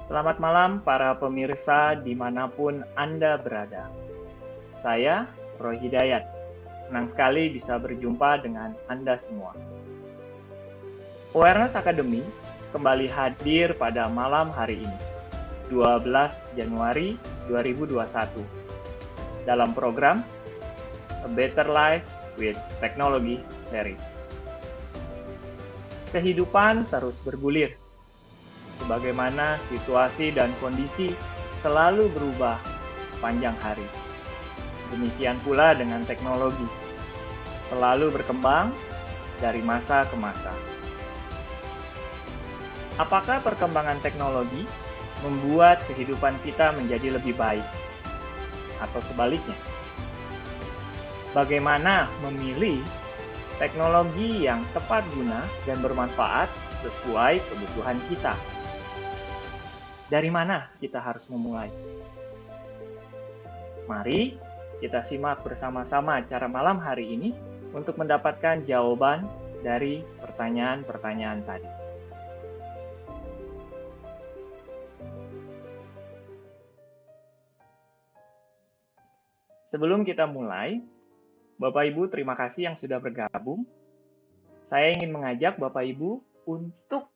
Selamat malam para pemirsa dimanapun Anda berada. Saya Roy Hidayat. Senang sekali bisa berjumpa dengan Anda semua. Awareness Academy kembali hadir pada malam hari ini, 12 Januari 2021, dalam program A Better Life with Technology Series. Kehidupan terus bergulir, sebagaimana situasi dan kondisi selalu berubah sepanjang hari. Demikian pula dengan teknologi, selalu berkembang dari masa ke masa. Apakah perkembangan teknologi membuat kehidupan kita menjadi lebih baik? Atau sebaliknya? Bagaimana memilih teknologi yang tepat guna dan bermanfaat sesuai kebutuhan kita? Dari mana kita harus memulai? Mari kita simak bersama-sama acara malam hari ini untuk mendapatkan jawaban dari pertanyaan-pertanyaan tadi. Sebelum kita mulai, Bapak Ibu terima kasih yang sudah bergabung. Saya ingin mengajak Bapak Ibu untuk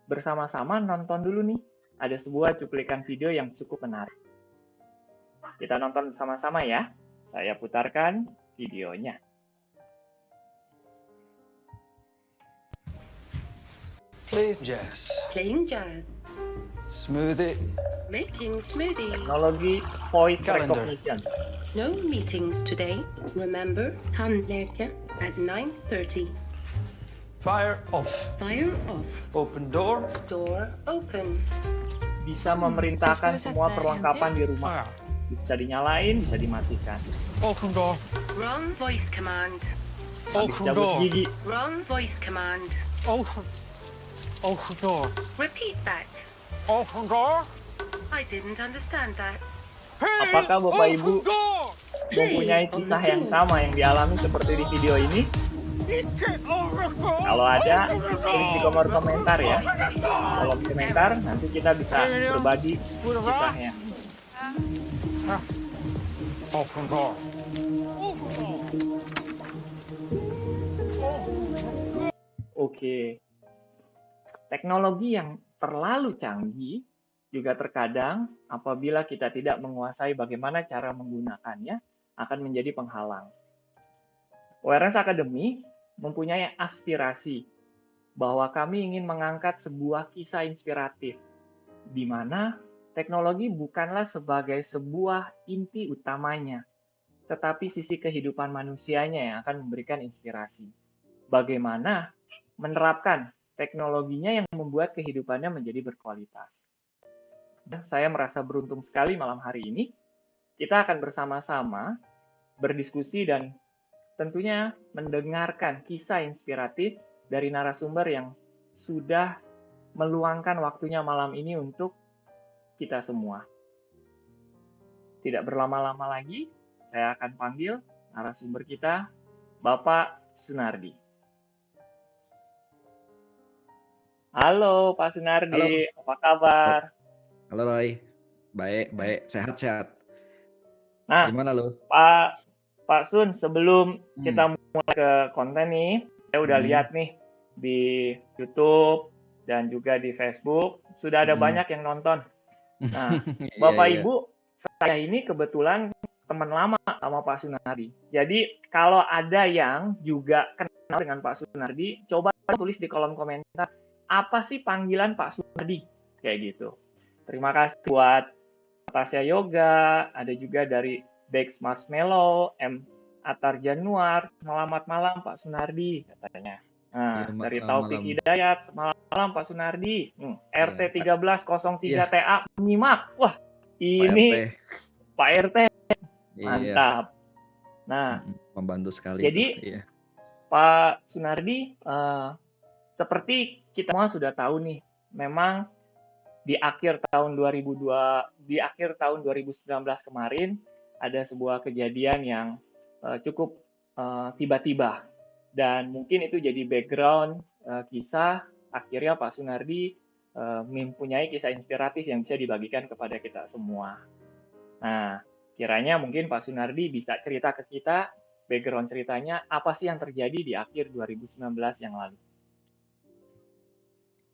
bersama-sama nonton dulu nih. Ada sebuah cuplikan video yang cukup menarik. Kita nonton bersama-sama ya. Saya putarkan videonya. Playing jazz. Playing jazz. Smoothie. Making smoothie. Teknologi voice Calendar. recognition. No meetings today. Remember, tandläkare at 9:30. Fire off. Fire off. Open door. Door open. Bisa memerintahkan semua perlengkapan di rumah. Fire. Bisa dinyalain, bisa dimatikan. Open door. Wrong voice command. Habis Open cabut door. gigi. Wrong voice command. Open. Open door. Repeat that. Open door. I didn't understand that. Hey, Apakah Bapak Ibu door. mempunyai kisah yang sama yang dialami seperti di video ini? Kalau ada, tulis di kolom komentar ya. Kolom komentar, nanti kita bisa berbagi kisahnya. Open door. Oke. Teknologi yang terlalu canggih juga terkadang apabila kita tidak menguasai bagaimana cara menggunakannya akan menjadi penghalang. Awareness Academy mempunyai aspirasi bahwa kami ingin mengangkat sebuah kisah inspiratif di mana teknologi bukanlah sebagai sebuah inti utamanya, tetapi sisi kehidupan manusianya yang akan memberikan inspirasi. Bagaimana menerapkan teknologinya yang membuat kehidupannya menjadi berkualitas. Dan saya merasa beruntung sekali malam hari ini, kita akan bersama-sama berdiskusi dan tentunya mendengarkan kisah inspiratif dari narasumber yang sudah meluangkan waktunya malam ini untuk kita semua. Tidak berlama-lama lagi, saya akan panggil narasumber kita, Bapak Sunardi. Halo Pak Sunardi, apa kabar? Halo Roy, baik, sehat-sehat. Nah, Gimana lo? Pak Sun, sebelum kita mulai ke konten nih, saya udah lihat nih di YouTube dan juga di Facebook, sudah ada banyak yang nonton. Nah, Bapak Iya. Ibu, saya ini kebetulan teman lama sama Pak Sunardi. Jadi, kalau ada yang juga kenal dengan Pak Sunardi, coba tulis di kolom komentar, apa sih panggilan Pak Sunardi? Kayak gitu. Terima kasih buat Tasya Yoga, ada juga dari Bex Marshmallow, M. Atar Januar, selamat malam Pak Sunardi katanya. Iya, Nah, dari Taufik malam. Hidayat, selamat malam Pak Sunardi. Iya, RT 1303 iya, TA menyimak. Wah, Pak RT. ini Pak RT Iya, mantap. Nah, membantu sekali itu. jadi Iya. Pak Sunardi, seperti kita semua sudah tahu nih, memang di akhir tahun 2019 kemarin ada sebuah kejadian yang cukup tiba-tiba, dan mungkin itu jadi background kisah akhirnya Pak Sunardi mempunyai kisah inspiratif yang bisa dibagikan kepada kita semua. Nah, kiranya mungkin Pak Sunardi bisa cerita ke kita background ceritanya apa sih yang terjadi di akhir 2019 yang lalu.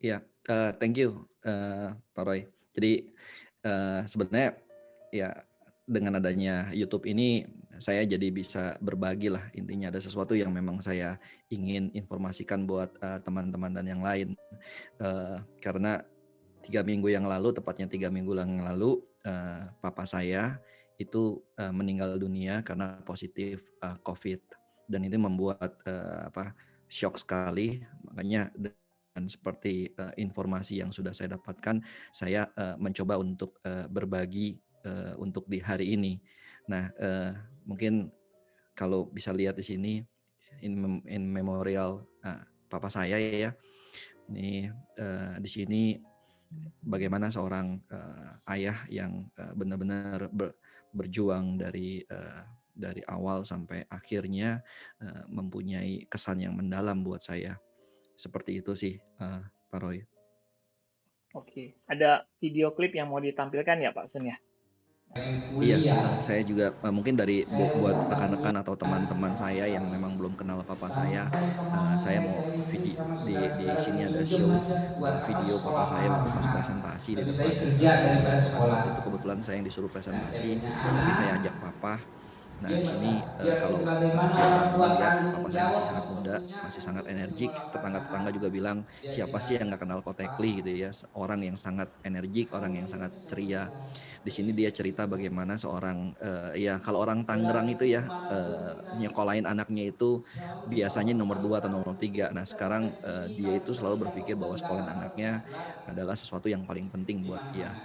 Iya, thank you, Pak Roy. Jadi, sebenarnya ya dengan adanya YouTube ini saya jadi bisa berbagi lah, intinya ada sesuatu yang memang saya ingin informasikan buat, teman-teman dan yang lain. Karena 3 minggu yang lalu, tepatnya 3 minggu yang lalu, papa saya itu, meninggal dunia karena positif, Covid, dan ini membuat, syok sekali. Makanya dan seperti, informasi yang sudah saya dapatkan, saya, mencoba untuk, berbagi, untuk di hari ini. Nah, mungkin kalau bisa lihat di sini in memorial, papa saya ya. Ini, di sini bagaimana seorang, ayah yang, benar-benar berjuang dari awal sampai akhirnya, mempunyai kesan yang mendalam buat saya. Seperti itu sih, Pak Roy. Oke, ada video klip yang mau ditampilkan ya Pak Sun ya? Iya, saya juga, mungkin dari buat rekan-rekan atau teman-teman saya yang memang belum kenal papa saya mau di sini ada show, video papa saya waktu pas presentasi di depan, banyak orang. Waktu itu kebetulan saya yang disuruh presentasi, tapi saya ajak papa. Nah, di sini, kalau, kita melihat papa saya masih sangat muda, masih sangat energik, tetangga-tetangga juga bilang, "Siapa sih yang nggak kenal Kotekli?" Gitu ya, orang yang sangat energik, orang yang sangat ceria. Di sini dia cerita bagaimana seorang, ya kalau orang Tangerang itu ya, nyekolahin anaknya itu biasanya nomor 2 atau nomor 3. Nah, sekarang, dia itu selalu berpikir bahwa sekolahin anaknya adalah sesuatu yang paling penting buat dia.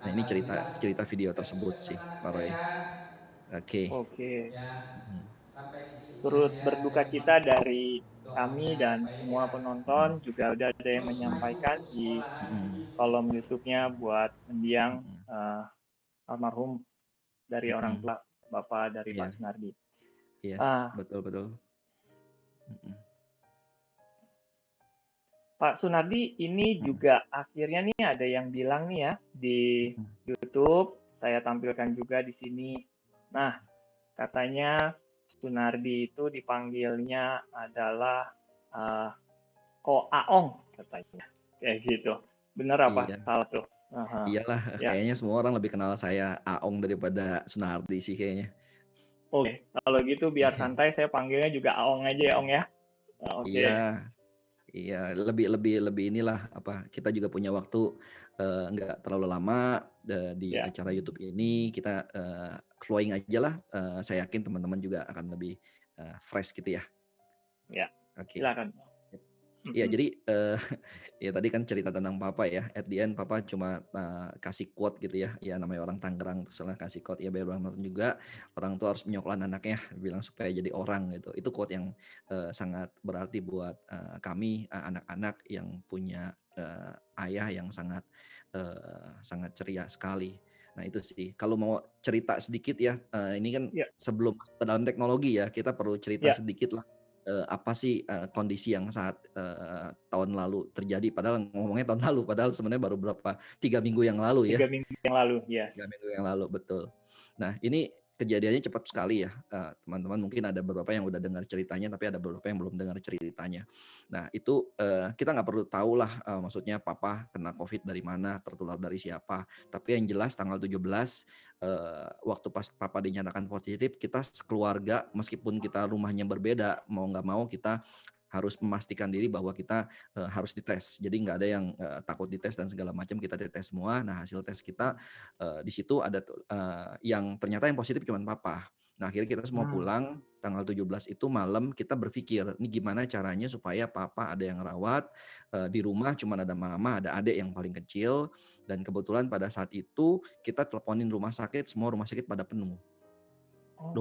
Nah, ini cerita cerita video tersebut sih, Pak Roy. Oke. Oke, Mhm, turut berduka cita dari kami dan semua mhm, penonton, juga udah ada yang menyampaikan di mhm, kolom YouTube-nya buat mendiang mhm, almarhum dari orang mhm. tua Bapak dari Pak Iya, Sunardi. yes, Ah, betul betul. Mhm, Pak Sunardi, ini mhm, juga akhirnya nih ada yang bilang nih ya di mhm, YouTube, saya tampilkan juga di sini. Nah, katanya Sunardi itu dipanggilnya adalah uh, Ko Aong katanya, kayak gitu. Bener apa iya. salah tuh? Aha. Iyalah, Ya, kayaknya semua orang lebih kenal saya Aong daripada Sunardi sih kayaknya. oke. Kalau gitu biar Iya, santai, saya panggilnya juga Aong aja ya, Ong ya. iya, Oke. iya, lebih lebih lebih inilah kita juga punya waktu, nggak terlalu lama, di Ya, acara YouTube ini kita, flowing ajalah, saya yakin teman-teman juga akan lebih, fresh gitu ya. ya. Oke. Silakan. Iya, Mhm. jadi, ya tadi kan cerita tentang papa ya, at the end papa cuma, kasih quote gitu ya, ya namanya orang Tangerang soalnya kasih quote, ya biar bagaimanapun juga orang tua harus menyoklan anaknya, bilang supaya jadi orang gitu. Itu quote yang, sangat berarti buat, kami, anak-anak yang punya, ayah yang sangat, sangat ceria sekali. Nah itu sih, kalau mau cerita sedikit ya, ini kan Ya, sebelum masuk ke dalam teknologi ya, kita perlu cerita ya. sedikit lah. Apa sih, kondisi yang saat, tahun lalu terjadi padahal ngomongnya tahun lalu, padahal sebenarnya baru 3 minggu yang lalu ya. 3 minggu yang lalu, 3 yes. minggu yang lalu, betul. Nah, ini kejadiannya cepat sekali ya, teman-teman mungkin ada beberapa yang udah dengar ceritanya, tapi ada beberapa yang belum dengar ceritanya. Nah, itu, kita nggak perlu tahu lah, maksudnya papa kena Covid dari mana, tertular dari siapa. Tapi yang jelas tanggal 17, waktu pas papa dinyatakan positif, kita sekeluarga meskipun kita rumahnya berbeda, mau nggak mau kita harus memastikan diri bahwa kita harus dites. Jadi nggak ada yang takut dites dan segala macam, kita dites semua. Nah hasil tes kita di situ ada yang ternyata yang positif cuma papa. Nah akhirnya kita semua Hmm. pulang tanggal 17 itu malam, kita berpikir ini gimana caranya supaya papa ada yang rawat, di rumah cuma ada mama, ada adik yang paling kecil, dan kebetulan pada saat itu kita teleponin rumah sakit, semua rumah sakit pada penuh. Oke.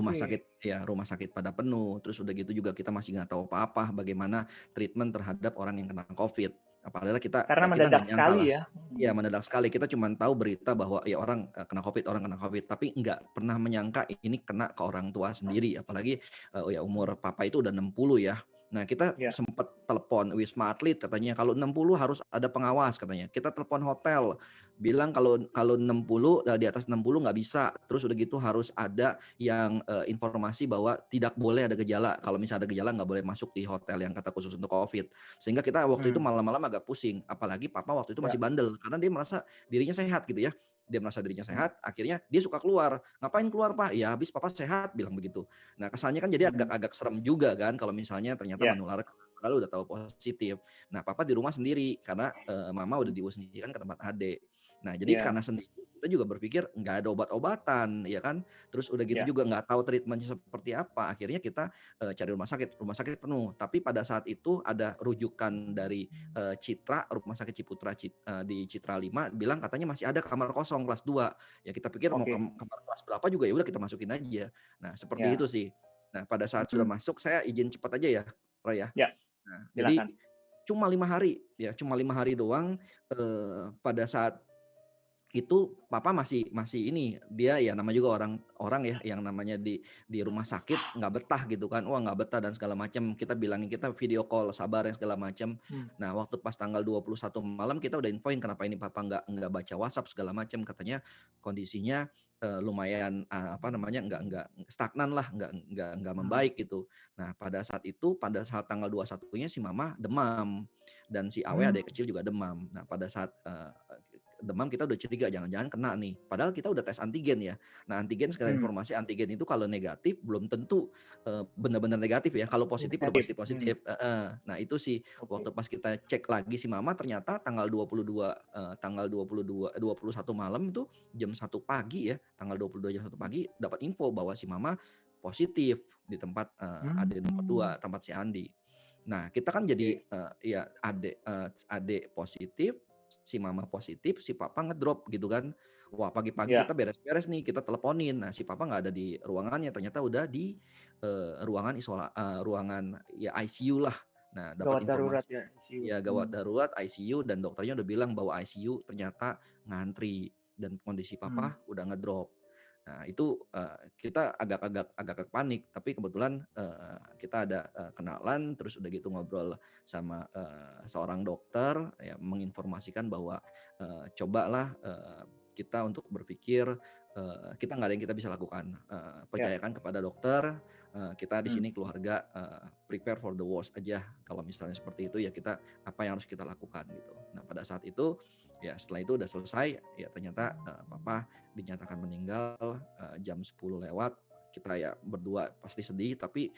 Rumah sakit pada penuh. Terus udah gitu juga kita masih nggak tahu apa-apa bagaimana treatment terhadap orang yang kena COVID. Apalagi Karena kita nggak mendadak nyangka lah. sekali ya. Ya mendadak sekali. Kita cuma tahu berita bahwa ya orang kena COVID, tapi nggak pernah menyangka ini kena ke orang tua sendiri. Apalagi ya umur papa itu udah 60 ya. Nah kita Ya. sempat telepon Wisma Atlet, katanya kalau 60 harus ada pengawas katanya. Kita telepon hotel, bilang kalau 60 di atas 60 nggak bisa. Terus udah gitu harus ada yang informasi bahwa tidak boleh ada gejala. Kalau misalnya ada gejala nggak boleh masuk di hotel yang kata khusus untuk COVID. Sehingga kita waktu itu Hmm. malam-malam agak pusing. Apalagi papa waktu itu Ya. masih bandel karena dia merasa dirinya sehat gitu ya. Dia merasa dirinya Hmm. sehat, akhirnya dia suka keluar. Ngapain keluar pak? Ya habis papa sehat, bilang begitu. Nah kesannya kan jadi Hmm. agak-agak serem juga kan kalau misalnya ternyata Ya. menular, padahal udah tahu positif. Nah papa di rumah sendiri karena mama udah diungsikan ke tempat adik. Nah jadi Ya. karena sendiri kita juga berpikir nggak ada obat-obatan ya kan, terus udah gitu Ya. juga nggak tahu treatmentnya seperti apa, akhirnya kita cari rumah sakit penuh. Tapi pada saat itu ada rujukan dari Citra, rumah sakit Ciputra di Citra 5 bilang katanya masih ada kamar kosong kelas 2. Ya kita pikir mau Oke. kamar kelas berapa juga ya udah kita masukin aja. Nah seperti Ya. itu sih. Nah pada saat sudah Hmm. masuk saya izin cepat aja ya Roy ya. Ya. Nah jadi Silakan. cuma 5 hari ya, cuma 5 hari doang. Pada saat itu papa masih ini, dia ya namanya juga orang ya yang namanya di rumah sakit nggak betah gitu kan, wah nggak betah dan segala macam, kita bilangin kita video call sabar yang segala macam. Hmm. Nah waktu pas tanggal 21 malam kita udah infoin kenapa ini papa nggak baca WhatsApp segala macam, katanya kondisinya lumayan apa namanya nggak stagnan lah, nggak Hmm. membaik gitu. Nah pada saat tanggal 21-nya si mama demam dan si Awe Hmm. adik kecil juga demam. Nah pada saat demam kita udah curiga jangan-jangan kena nih. Padahal kita udah tes antigen ya. Nah antigen, sekali Hmm. informasi, antigen itu kalau negatif belum tentu benar-benar negatif ya. Kalau positif udah pasti Negatif. Hmm. positif. Nah itu sih Oke. waktu pas kita cek lagi si mama ternyata tanggal 22 21 malam itu jam 1 pagi ya. Tanggal 22 jam 1 pagi dapat info bahwa si mama positif di tempat adik nomor 2, Hmm. tempat si Andi. Nah kita kan jadi Oke. ya adik positif, si mama positif, si papa ngedrop gitu kan. Wah pagi-pagi Ya. kita beres-beres nih, kita teleponin. Nah si papa nggak ada di ruangannya, ternyata udah di ruangan ya ICU lah. Nah dapat Gawat darurat informasi ya. ICU. ya gawat darurat ICU, dan dokternya udah bilang bahwa ICU ternyata ngantri dan kondisi Hmm. papa udah ngedrop. Nah itu kita agak panik, tapi kebetulan kita ada kenalan, terus udah gitu ngobrol sama seorang dokter ya, menginformasikan bahwa cobalah kita untuk berpikir kita nggak ada yang kita bisa lakukan, Ya. percayakan kepada dokter. Kita di Hmm. sini keluarga prepare for the worst aja, kalau misalnya seperti itu ya kita apa yang harus kita lakukan gitu. Nah pada saat itu ya setelah itu udah selesai ya ternyata papa dinyatakan meninggal jam 10 lewat. Kita ya berdua pasti sedih, tapi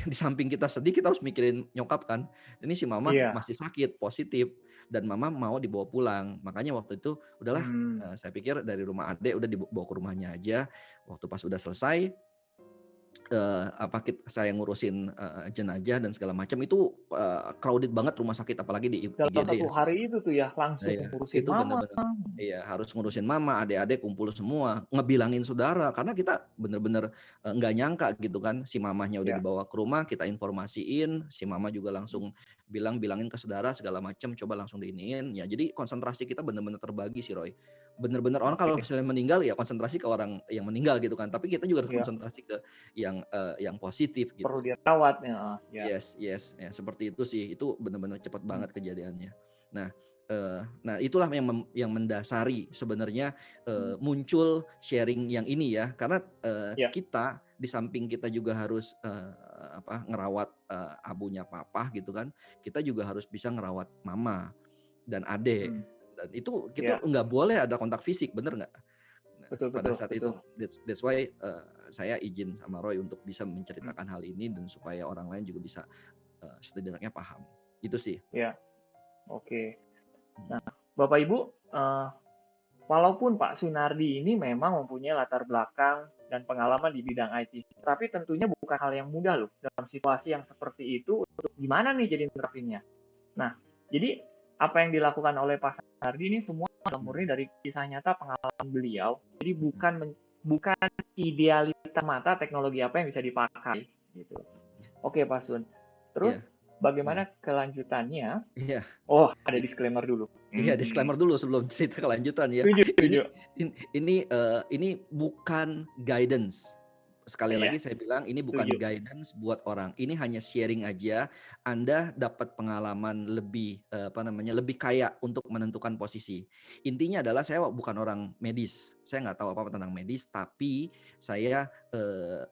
di samping kita sedih kita harus mikirin nyokap kan. Ini si mama Iya. masih sakit, positif, dan mama mau dibawa pulang. Makanya waktu itu udahlah, Hmm. saya pikir dari rumah adek udah dibawa ke rumahnya aja. Waktu pas udah selesai saya ngurusin jenazah dan segala macam itu crowded banget rumah sakit, apalagi di Dalam IGD 1 ya. hari itu tuh ya Nah langsung ya, ngurusin itu mama. bener-bener iya, harus ngurusin mama, adik-adik kumpul semua, ngebilangin saudara, karena kita bener-bener nggak nyangka gitu kan, si mamahnya udah Ya. dibawa ke rumah, kita informasiin, si mama juga langsung bilangin ke saudara segala macam, coba langsung diiniin. Ya jadi konsentrasi kita bener-bener terbagi sih Roy. Bener-bener orang kalau Oke. misalnya meninggal ya konsentrasi ke orang yang meninggal gitu kan, tapi kita juga harus Ya. konsentrasi ke yang positif Perlu gitu. dia rawat ya. Ya. Yes, ya seperti itu sih. Itu benar-benar cepat Hmm. banget kejadiannya. Nah itulah yang mendasari sebenarnya muncul sharing yang ini ya, karena Ya. kita di samping kita juga harus ngerawat abunya papa gitu kan, kita juga harus bisa ngerawat mama dan adik, Hmm. dan itu kita Ya. nggak boleh ada kontak fisik, bener nggak? Nah, Betul, pada betul, saat itu betul. that's why saya izin sama Roy untuk bisa menceritakan hal ini dan supaya orang lain juga bisa setidaknya paham. Itu sih. Ya, oke. Hmm. Nah, Bapak Ibu, walaupun Pak Sunardi ini memang mempunyai latar belakang dan pengalaman di bidang IT, tapi tentunya bukan hal yang mudah loh dalam situasi yang seperti itu untuk gimana nih jadi nerapinnya. Nah, jadi apa yang dilakukan oleh Pak Sunardi ini semua murni dari kisah nyata pengalaman beliau. Jadi bukan idealitas mata teknologi apa yang bisa dipakai gitu. Oke, Pak Sun. Terus bagaimana kelanjutannya? Iya. Oh, ada disclaimer dulu. Iya, disclaimer dulu sebelum cerita kelanjutan ya. Setuju. Ini bukan guidance. Sekali lagi saya bilang ini bukan setuju. guidance buat orang. Ini hanya sharing aja. Anda dapat pengalaman lebih lebih kaya untuk menentukan posisi. Intinya adalah saya bukan orang medis. Saya nggak tahu apa-apa tentang medis, tapi saya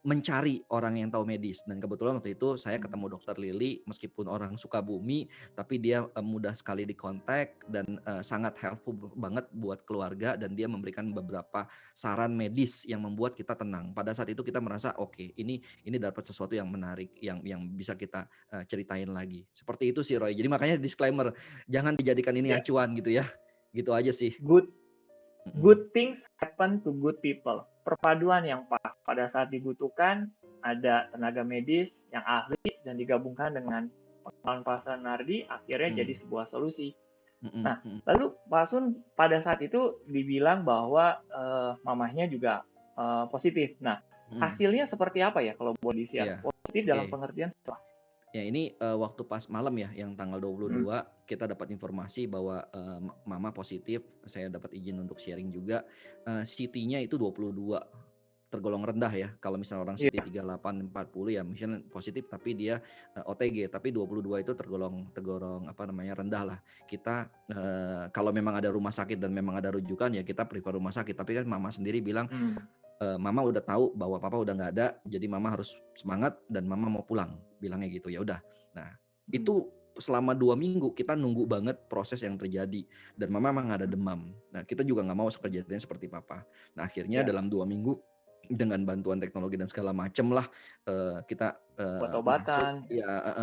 mencari orang yang tahu medis. Dan kebetulan waktu itu saya ketemu Dokter Lili, meskipun orang Sukabumi, tapi dia mudah sekali dikontak dan sangat helpful banget buat keluarga, dan dia memberikan beberapa saran medis yang membuat kita tenang. Pada saat itu kita merasa oke, ini dapat sesuatu yang menarik yang bisa kita ceritain lagi. Seperti itu sih Roy. Jadi makanya disclaimer, jangan dijadikan ini acuan gitu ya. Gitu aja sih. Good things happen to good people. Perpaduan yang pas pada saat dibutuhkan, ada tenaga medis yang ahli dan digabungkan dengan pengalaman Pak Sunardi, akhirnya jadi sebuah solusi. Nah, lalu Pak Sun pada saat itu dibilang bahwa mamahnya juga positif. Nah, hasilnya seperti apa ya kalau boleh di-share? Positif dalam pengertian setelah? Ya, ini waktu pas malam ya, yang tanggal 22 kita dapat informasi bahwa mama positif. Saya dapat izin untuk sharing juga. CT-nya itu 22, tergolong rendah ya. Kalau misalnya orang CT 38 40 ya misalnya positif, tapi dia OTG, tapi 22 itu tergolong rendah lah. Kita kalau memang ada rumah sakit dan memang ada rujukan ya kita prefer rumah sakit, tapi kan mama sendiri bilang mama udah tahu bahwa papa udah nggak ada, jadi mama harus semangat dan mama mau pulang, bilangnya gitu. Ya udah. Nah, itu selama 2 minggu kita nunggu banget proses yang terjadi, dan mama memang ada demam. Nah, kita juga nggak mau kejadian seperti papa. Nah, akhirnya dalam 2 minggu dengan bantuan teknologi dan segala macem lah, kita obat-obatan,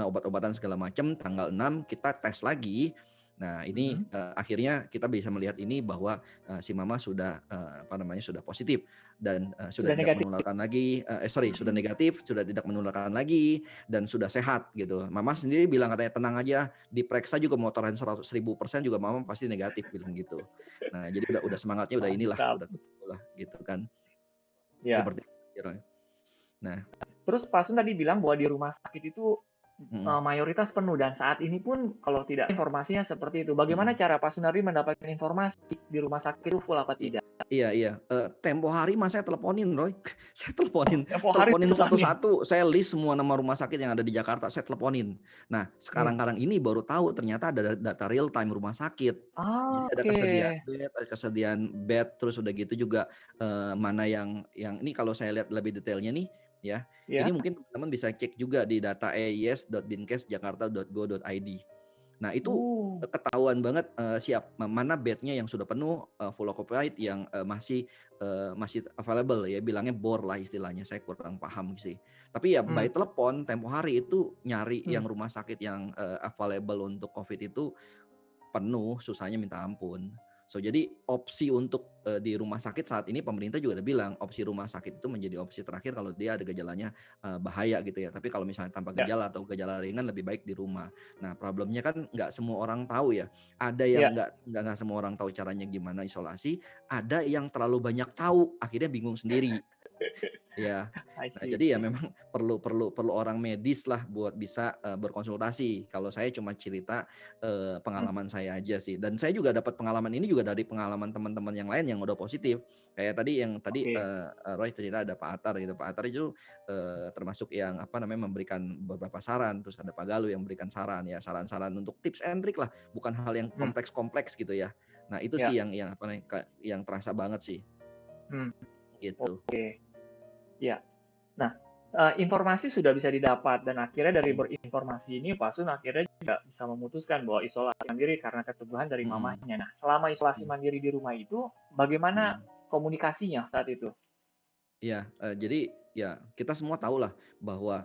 obat-obatan segala macem. Tanggal 6 kita tes lagi. Nah, ini akhirnya kita bisa melihat ini bahwa si mama sudah sudah positif dan sudah tidak menularkan lagi, sudah negatif, sudah tidak menularkan lagi, dan sudah sehat gitu. Mama sendiri bilang katanya tenang aja, diperiksa juga motoran 1000% juga mama pasti negatif, bilang gitu. Nah, jadi udah semangatnya udah inilah, udah lah gitu kan. Seperti itu. Nah, terus Pak Sun tadi bilang bahwa di rumah sakit itu mayoritas penuh, dan saat ini pun kalau tidak informasinya seperti itu. Bagaimana cara Pak Sunardi mendapatkan informasi di rumah sakit itu full apa tidak? Iya. Tempo hari mas saya teleponin Roy. Saya teleponin satu-satu. Saya list semua nama rumah sakit yang ada di Jakarta, saya teleponin. Nah, sekarang ini baru tahu ternyata ada data real time rumah sakit. Jadi ada kesediaan bed, terus udah gitu juga mana yang ini kalau saya lihat lebih detailnya nih ya. Ini mungkin teman-teman bisa cek juga di data eis.dinkesjakarta.go.id. Nah, itu ketahuan banget mana bednya yang sudah penuh, full occupied, yang masih available ya, bilangnya bor lah istilahnya, saya kurang paham sih. Tapi ya by telepon tempo hari itu nyari yang rumah sakit yang available untuk COVID itu penuh, susahnya minta ampun. So, jadi opsi untuk di rumah sakit saat ini pemerintah juga udah bilang opsi rumah sakit itu menjadi opsi terakhir kalau dia ada gejalanya bahaya gitu ya. Tapi kalau misalnya tanpa gejala atau gejala ringan lebih baik di rumah. Nah, problemnya kan nggak semua orang tahu ya. Ada yang nggak semua orang tahu caranya gimana isolasi. Ada yang terlalu banyak tahu, akhirnya bingung sendiri. Ya, nah, jadi ya memang perlu orang medis lah buat bisa berkonsultasi. Kalau saya cuma cerita pengalaman saya aja sih, dan saya juga dapat pengalaman ini juga dari pengalaman teman-teman yang lain yang udah positif. Kayak tadi Roy cerita ada Pak Atar gitu. Pak Atar itu termasuk yang memberikan beberapa saran. Terus ada Pak Galuh yang memberikan saran-saran untuk tips and trick lah, bukan hal yang kompleks gitu ya. Nah, itu sih yang terasa banget sih. Gitu. Ya, nah informasi sudah bisa didapat, dan akhirnya dari berinformasi ini Pak Sun akhirnya juga bisa memutuskan bahwa isolasi mandiri karena keteguhan dari mamanya. Nah, selama isolasi mandiri di rumah itu bagaimana komunikasinya saat itu? Ya, jadi ya kita semua tahu lah bahwa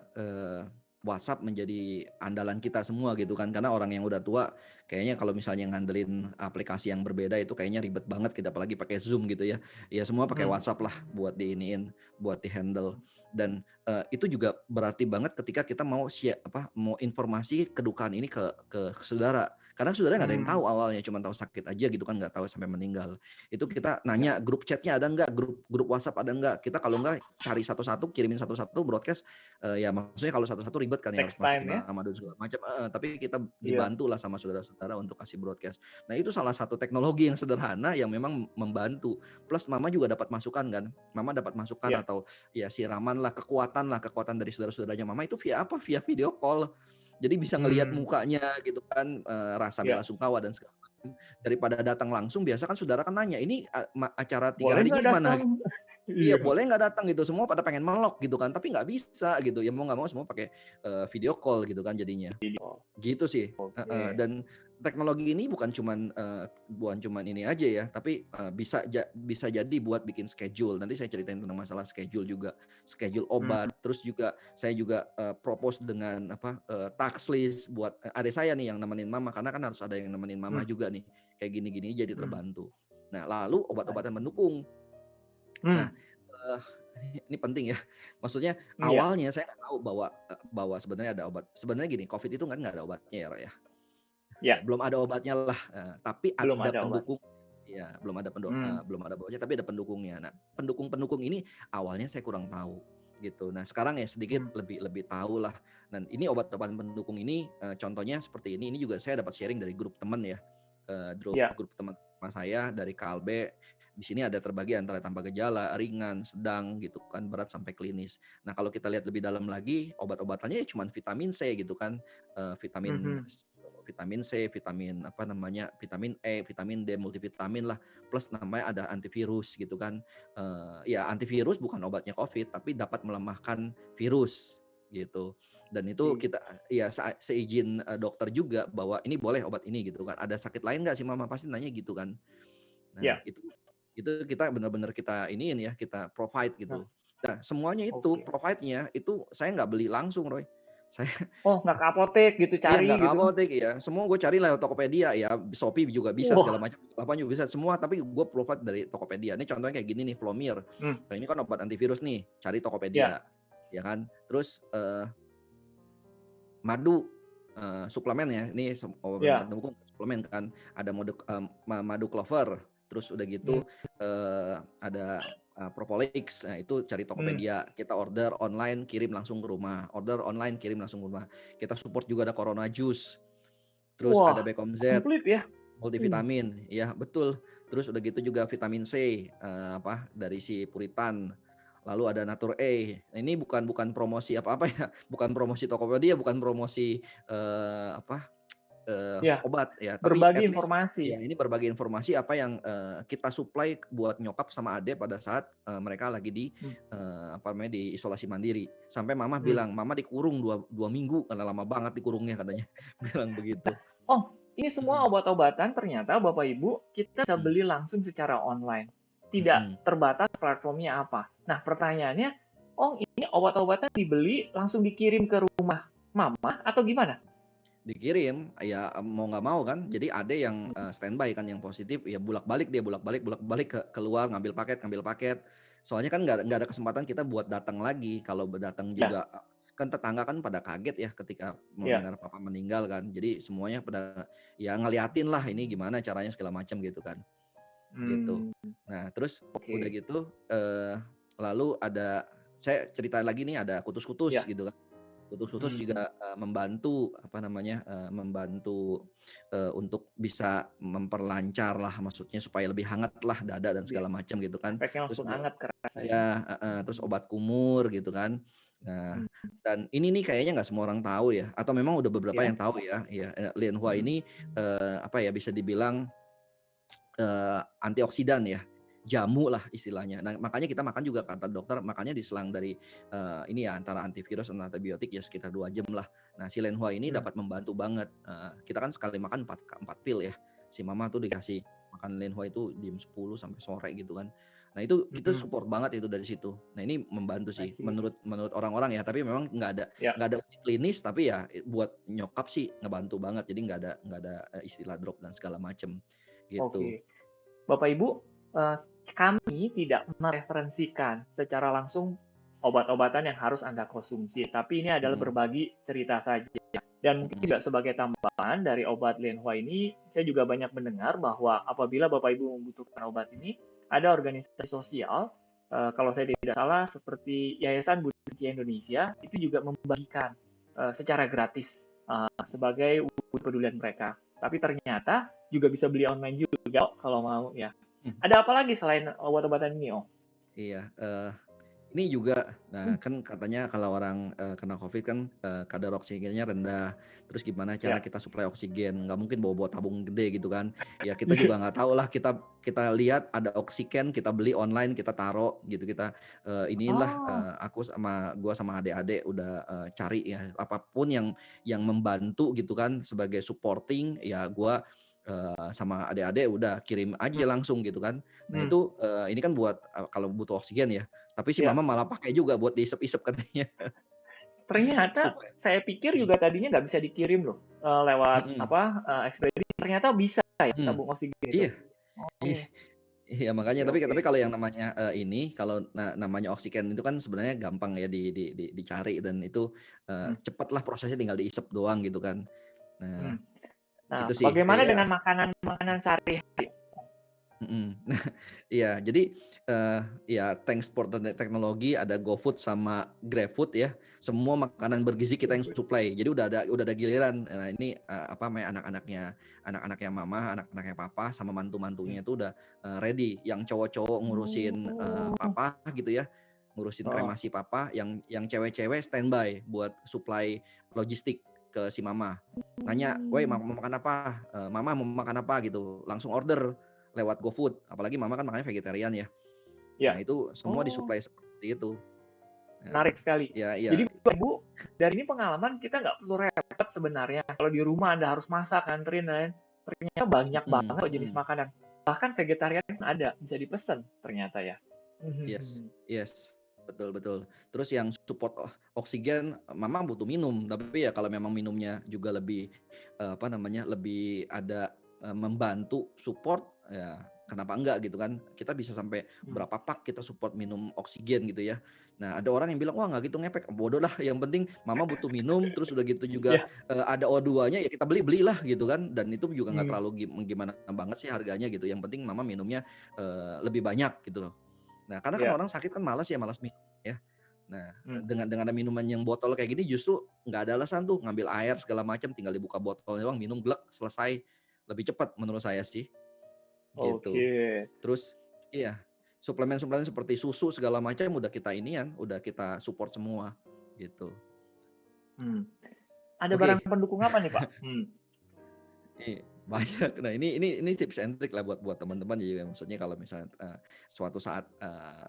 WhatsApp menjadi andalan kita semua gitu kan, karena orang yang udah tua kayaknya kalau misalnya ngandelin aplikasi yang berbeda itu kayaknya ribet banget kita apalagi pakai Zoom gitu ya. Ya semua pakai Hmm. WhatsApp lah buat diiniin, buat di-handle. Dan itu juga berarti banget ketika kita mau mau informasi kedukaan ini ke saudara. Karena saudara nggak ada yang tahu awalnya, cuma tahu sakit aja gitu kan, nggak tahu sampai meninggal. Itu kita nanya grup chatnya ada nggak, grup WhatsApp ada nggak. Kita kalau nggak cari satu-satu, kirimin satu-satu broadcast. Ya maksudnya kalau satu-satu ribet kan ya harus Text time masukin ya. nama dan segala macam. Tapi kita Iya. dibantu lah sama saudara-saudara untuk kasih broadcast. Nah itu salah satu teknologi yang sederhana yang memang membantu. Plus mama juga dapat masukan kan. Mama dapat masukan Iya. atau ya siraman lah, kekuatan dari saudara-saudaranya mama itu via apa? Via video call. Jadi bisa ngelihat mukanya gitu kan, rasa Iya. bela sungkawa dan segala macam. Daripada datang langsung, biasa kan saudara kan nanya, ini acara 3 Boleh hari nggak gimana? datang? Iya Iya. boleh nggak datang gitu, semua pada pengen melok gitu kan, tapi nggak bisa gitu, ya mau nggak mau semua pakai video call gitu kan jadinya. Video. Gitu sih. Oke. Dan teknologi ini bukan cuman ini aja ya, tapi bisa jadi buat bikin schedule. Nanti saya ceritain tentang masalah schedule juga, schedule obat. Terus juga saya juga propose dengan task list buat adik saya nih yang nemenin mama, karena kan harus ada yang nemenin mama juga nih. Kayak gini-gini jadi terbantu. Nah, lalu obat-obatan pendukung. Nah, ini penting ya. Maksudnya Iya. awalnya saya nggak tahu bahwa sebenarnya ada obat. Sebenarnya gini, COVID itu kan nggak ada obatnya ya, Roy, ya. Iya. Belum ada obatnya lah, tapi Belum ada ada obat. pendukung. Ya, belum ada obatnya, tapi ada pendukungnya. Nah, pendukung ini awalnya saya kurang tahu gitu. Nah, sekarang ya sedikit lebih tahu lah. Dan ini obat-obatan pendukung ini contohnya seperti ini. Ini juga saya dapat sharing dari grup teman ya. Grup teman saya dari Kalbe. Di sini ada terbagi antara tanpa gejala, ringan, sedang gitu kan, berat sampai klinis. Nah, kalau kita lihat lebih dalam lagi, obat-obatannya ya cuma vitamin C gitu kan, vitamin C, vitamin vitamin E, vitamin D, multivitamin lah, plus namanya ada antivirus gitu kan. Ya antivirus bukan obatnya COVID, tapi dapat melemahkan virus gitu. Dan itu kita ya seizin dokter juga bahwa ini boleh obat ini gitu kan. Ada sakit lain nggak sih mama, pasti nanya gitu kan. Nah itu kita benar-benar kita iniin ya, kita provide gitu. Nah semuanya itu provide-nya itu saya nggak beli langsung, Roy. Saya nggak ke apotek gitu iya cari nggak ke gitu? apotek ya, semua gue cari lewat Tokopedia ya, Shopee juga bisa segala macam, apa juga bisa semua, tapi gue provide dari Tokopedia. Ini contohnya kayak gini nih, Flomir. Nah ini kan obat antivirus nih, cari Tokopedia, ya kan. Terus madu suplemen ya, ini obat pendukung suplemen kan, ada madu clover. Terus udah gitu ada Propolis, nah itu cari Tokopedia, kita order online kirim langsung ke rumah, order online kirim langsung ke rumah. Kita support juga ada Corona Juice, terus ada Becom Z, komplit ya? multivitamin, ya betul. Terus udah gitu juga vitamin C dari si Puritan. Lalu ada Natur E. Ini bukan promosi apa-apa ya, bukan promosi Tokopedia, bukan promosi obat ya, tapi berbagi at least informasi. ya ini berbagi informasi apa yang kita supply buat nyokap sama ade pada saat mereka lagi di di isolasi mandiri. Sampai mama bilang, mama dikurung 2 minggu karena lama banget dikurungnya katanya. Bilang begitu. Ini semua obat-obatan ternyata Bapak Ibu kita bisa beli langsung secara online. Tidak terbatas platformnya apa. Nah, pertanyaannya, ini obat-obatan dibeli langsung dikirim ke rumah mama atau gimana? Dikirim, ya mau nggak mau kan. Jadi ada yang standby kan, yang positif ya bolak-balik keluar ngambil paket. Soalnya kan nggak ada kesempatan kita buat datang lagi. Kalau datang juga kan tetangga kan pada kaget ya ketika mendengar papa meninggal kan. Jadi semuanya pada ya ngeliatin lah ini gimana caranya segala macam gitu kan. Gitu. Nah terus udah gitu lalu ada, saya cerita lagi nih, ada kutus-kutus gitu kan. Kutus-kutus juga membantu membantu untuk bisa memperlancar lah, maksudnya supaya lebih hangat lah dada dan segala macam gitu kan. Efeknya Terus langsung hangat kerasa terus obat kumur gitu kan. Nah dan ini nih kayaknya nggak semua orang tahu ya, atau memang udah beberapa yang tahu ya. Lianhua ini bisa dibilang antioksidan ya, jamu lah istilahnya. Nah makanya kita makan juga kata dokter, makanya diselang dari ini ya antara antivirus dan antibiotik ya sekitar 2 jam lah. Nah si Lianhua ini dapat membantu banget. Kita kan sekali makan 4 pil ya. Si mama tuh dikasih makan Lianhua itu jam 10 sampai sore gitu kan. Nah itu Mhm. support banget itu dari situ. Nah ini membantu I sih see. menurut orang-orang ya, tapi memang Ya, nggak ada uji klinis, tapi ya buat nyokap sih ngebantu banget. Jadi nggak ada istilah drop dan segala macem gitu. oke. Bapak Ibu, eh, kami tidak mereferensikan secara langsung obat-obatan yang harus Anda konsumsi, tapi ini adalah Mm-mm. berbagi cerita saja. Dan mungkin Mm-mm. juga sebagai tambahan dari obat Lianhua ini, saya juga banyak mendengar bahwa apabila Bapak Ibu membutuhkan obat ini, ada organisasi sosial, kalau saya tidak salah seperti Yayasan Budi Pekerja Indonesia, itu juga membagikan secara gratis sebagai wujud kepedulian mereka. Tapi ternyata juga bisa beli online juga kalau mau ya. Mm. Ada apa lagi selain obat-obatan ini, Om? Iya, ini juga, Hmm, nah kan katanya kalau orang kena COVID kan kadar oksigennya rendah. Terus gimana cara ya. kita suplai oksigen? Nggak mungkin bawa-bawa tabung gede gitu kan? Ya kita juga nggak tahu lah. Kita lihat ada oksigen, kita beli online, kita taruh gitu. Kita inilah Oh, gua sama adik-adik udah cari ya apapun yang membantu gitu kan sebagai supporting. Ya gua sama adik-adik udah kirim aja hmm, langsung gitu kan. Nah hmm, itu ini kan buat kalau butuh oksigen ya. Tapi si ya. mama malah pakai juga buat diisep-isep katanya. Ternyata Supaya saya pikir juga tadinya nggak bisa dikirim loh lewat mhm, apa ekspedisi. Ternyata bisa ya mhm. tabung oksigen itu. Iya, ih, Oh, iya makanya oke tapi oke. kalau yang namanya kalau namanya oksigen itu kan sebenarnya gampang ya dicari dan itu Hmm, cepet lah prosesnya tinggal diisep doang gitu kan. Nah, hmm. Nah, itu sih bagaimana ya. dengan makanan-makanan sehari-hari? Mhm. Nah, iya jadi, ya thanks for the teknologi ada GoFood sama GrabFood ya, semua makanan bergizi kita yang suplai. Jadi udah ada giliran, ini, apa namanya, anak-anaknya mama, anak-anaknya papa, sama Hmm. mantu-mantunya itu udah, ready. Yang cowok-cowok ngurusin, Oh, papa gitu ya, ngurusin oh, kremasi papa, yang cewek-cewek standby buat supply logistik ke si mama. Nanya, "Woi, mau makan apa?" "Mama mau makan apa?" Gitu, langsung order lewat GoFood, apalagi mama kan makannya vegetarian ya. Nah ya. itu semua Oh, disuplai seperti itu. Nah, menarik sekali. ya Jadi ya, Bapak Ibu, dari ini pengalaman kita nggak perlu repot sebenarnya. Kalau di rumah Anda harus masak, anterin, dan ternyata banyak mhm banget kok jenis mhm, makanan. Bahkan vegetarian ada, bisa dipesan ternyata ya. yes yes, betul betul. Terus yang support oksigen, mama butuh minum, tapi ya kalau memang minumnya juga lebih, apa namanya, lebih ada, membantu support, ya kenapa enggak gitu kan. Kita bisa sampai Hmm. berapa pak kita support minum oksigen gitu ya. Nah ada orang yang bilang, "Wah nggak gitu ngepek." Bodoh lah, yang penting mama butuh minum, terus udah gitu juga, Ya. ada O2-nya ya kita belilah gitu kan, dan itu juga nggak Hmm. terlalu gimana banget sih harganya gitu, yang penting mama minumnya, lebih banyak gitu loh. Nah, karena kan Ya. orang sakit kan malas ya, malas minum ya. Nah, Hmm. dengan ada minuman yang botol kayak gini justru nggak ada alasan tuh ngambil air segala macam, tinggal dibuka botolnya doang, minum glek, selesai. Lebih cepat menurut saya sih, gitu. Oke. Terus iya, suplemen-suplemen seperti susu segala macam udah kita inian, udah kita support semua, gitu. Hmm. Ada barang Oke, pendukung apa nih, Pak? Hmm. banyak. Nah, ini tips and trick lah buat buat teman-teman juga. Maksudnya kalau misalnya suatu saat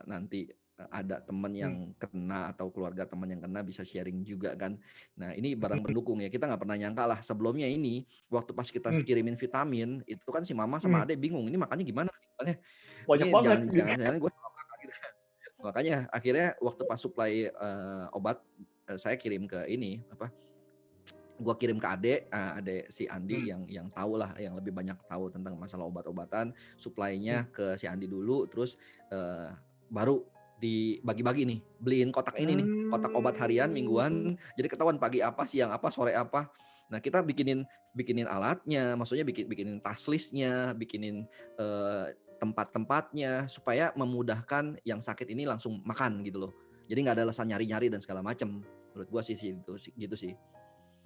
nanti ada teman yang Hmm. kena atau keluarga teman yang kena bisa sharing juga kan. Nah, ini barang pendukung ya. Kita nggak pernah nyangka lah sebelumnya ini waktu pas kita Hmm. kirimin vitamin itu kan si mama Hmm. sama adek bingung ini makannya gimana? Soalnya Banyak ini banget gitu. jangan-jangan gue salah makan gitu. Makanya akhirnya waktu pas supply obat saya kirim ke ini apa gua kirim ke adek si Andi Hmm. yang tahu lah, yang lebih banyak tahu tentang masalah obat-obatan, Hmm. suplainya ke si Andi dulu, terus baru dibagi-bagi nih, beliin kotak ini nih, kotak obat harian, Hmm. mingguan, jadi ketahuan pagi apa, siang apa, sore apa. Nah kita bikinin bikinin alatnya, maksudnya bikinin task list-nya, bikinin tempat-tempatnya, supaya memudahkan yang sakit ini langsung makan gitu loh. Jadi nggak ada alasan nyari-nyari dan segala macem. Menurut gua sih gitu sih.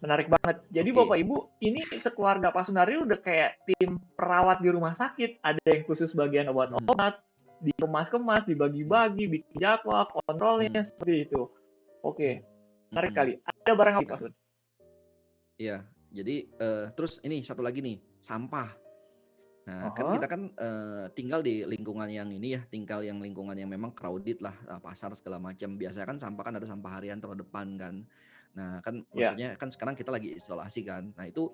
Menarik banget. Jadi Bapak Oke. Ibu, ini sekeluarga Pak Sunaryo udah kayak tim perawat di rumah sakit. Ada yang khusus bagian Mhm, obat-obat, dikemas-kemas, mhm, dibagi-bagi, bikin jadwal, kontrolnya mhm, seperti itu. mhm, Oke, menarik mhm. sekali. Ada barang apa Pak Nah, Sun? iya. Jadi, terus ini satu lagi nih, sampah. Nah, kan Aha. kita kan, tinggal di lingkungan yang ini ya, tinggal yang lingkungan yang memang crowded lah, pasar segala macam. Biasanya kan sampah kan ada sampah harian terdepan kan. Nah, kan Ya. maksudnya kan sekarang kita lagi isolasi kan. Nah, itu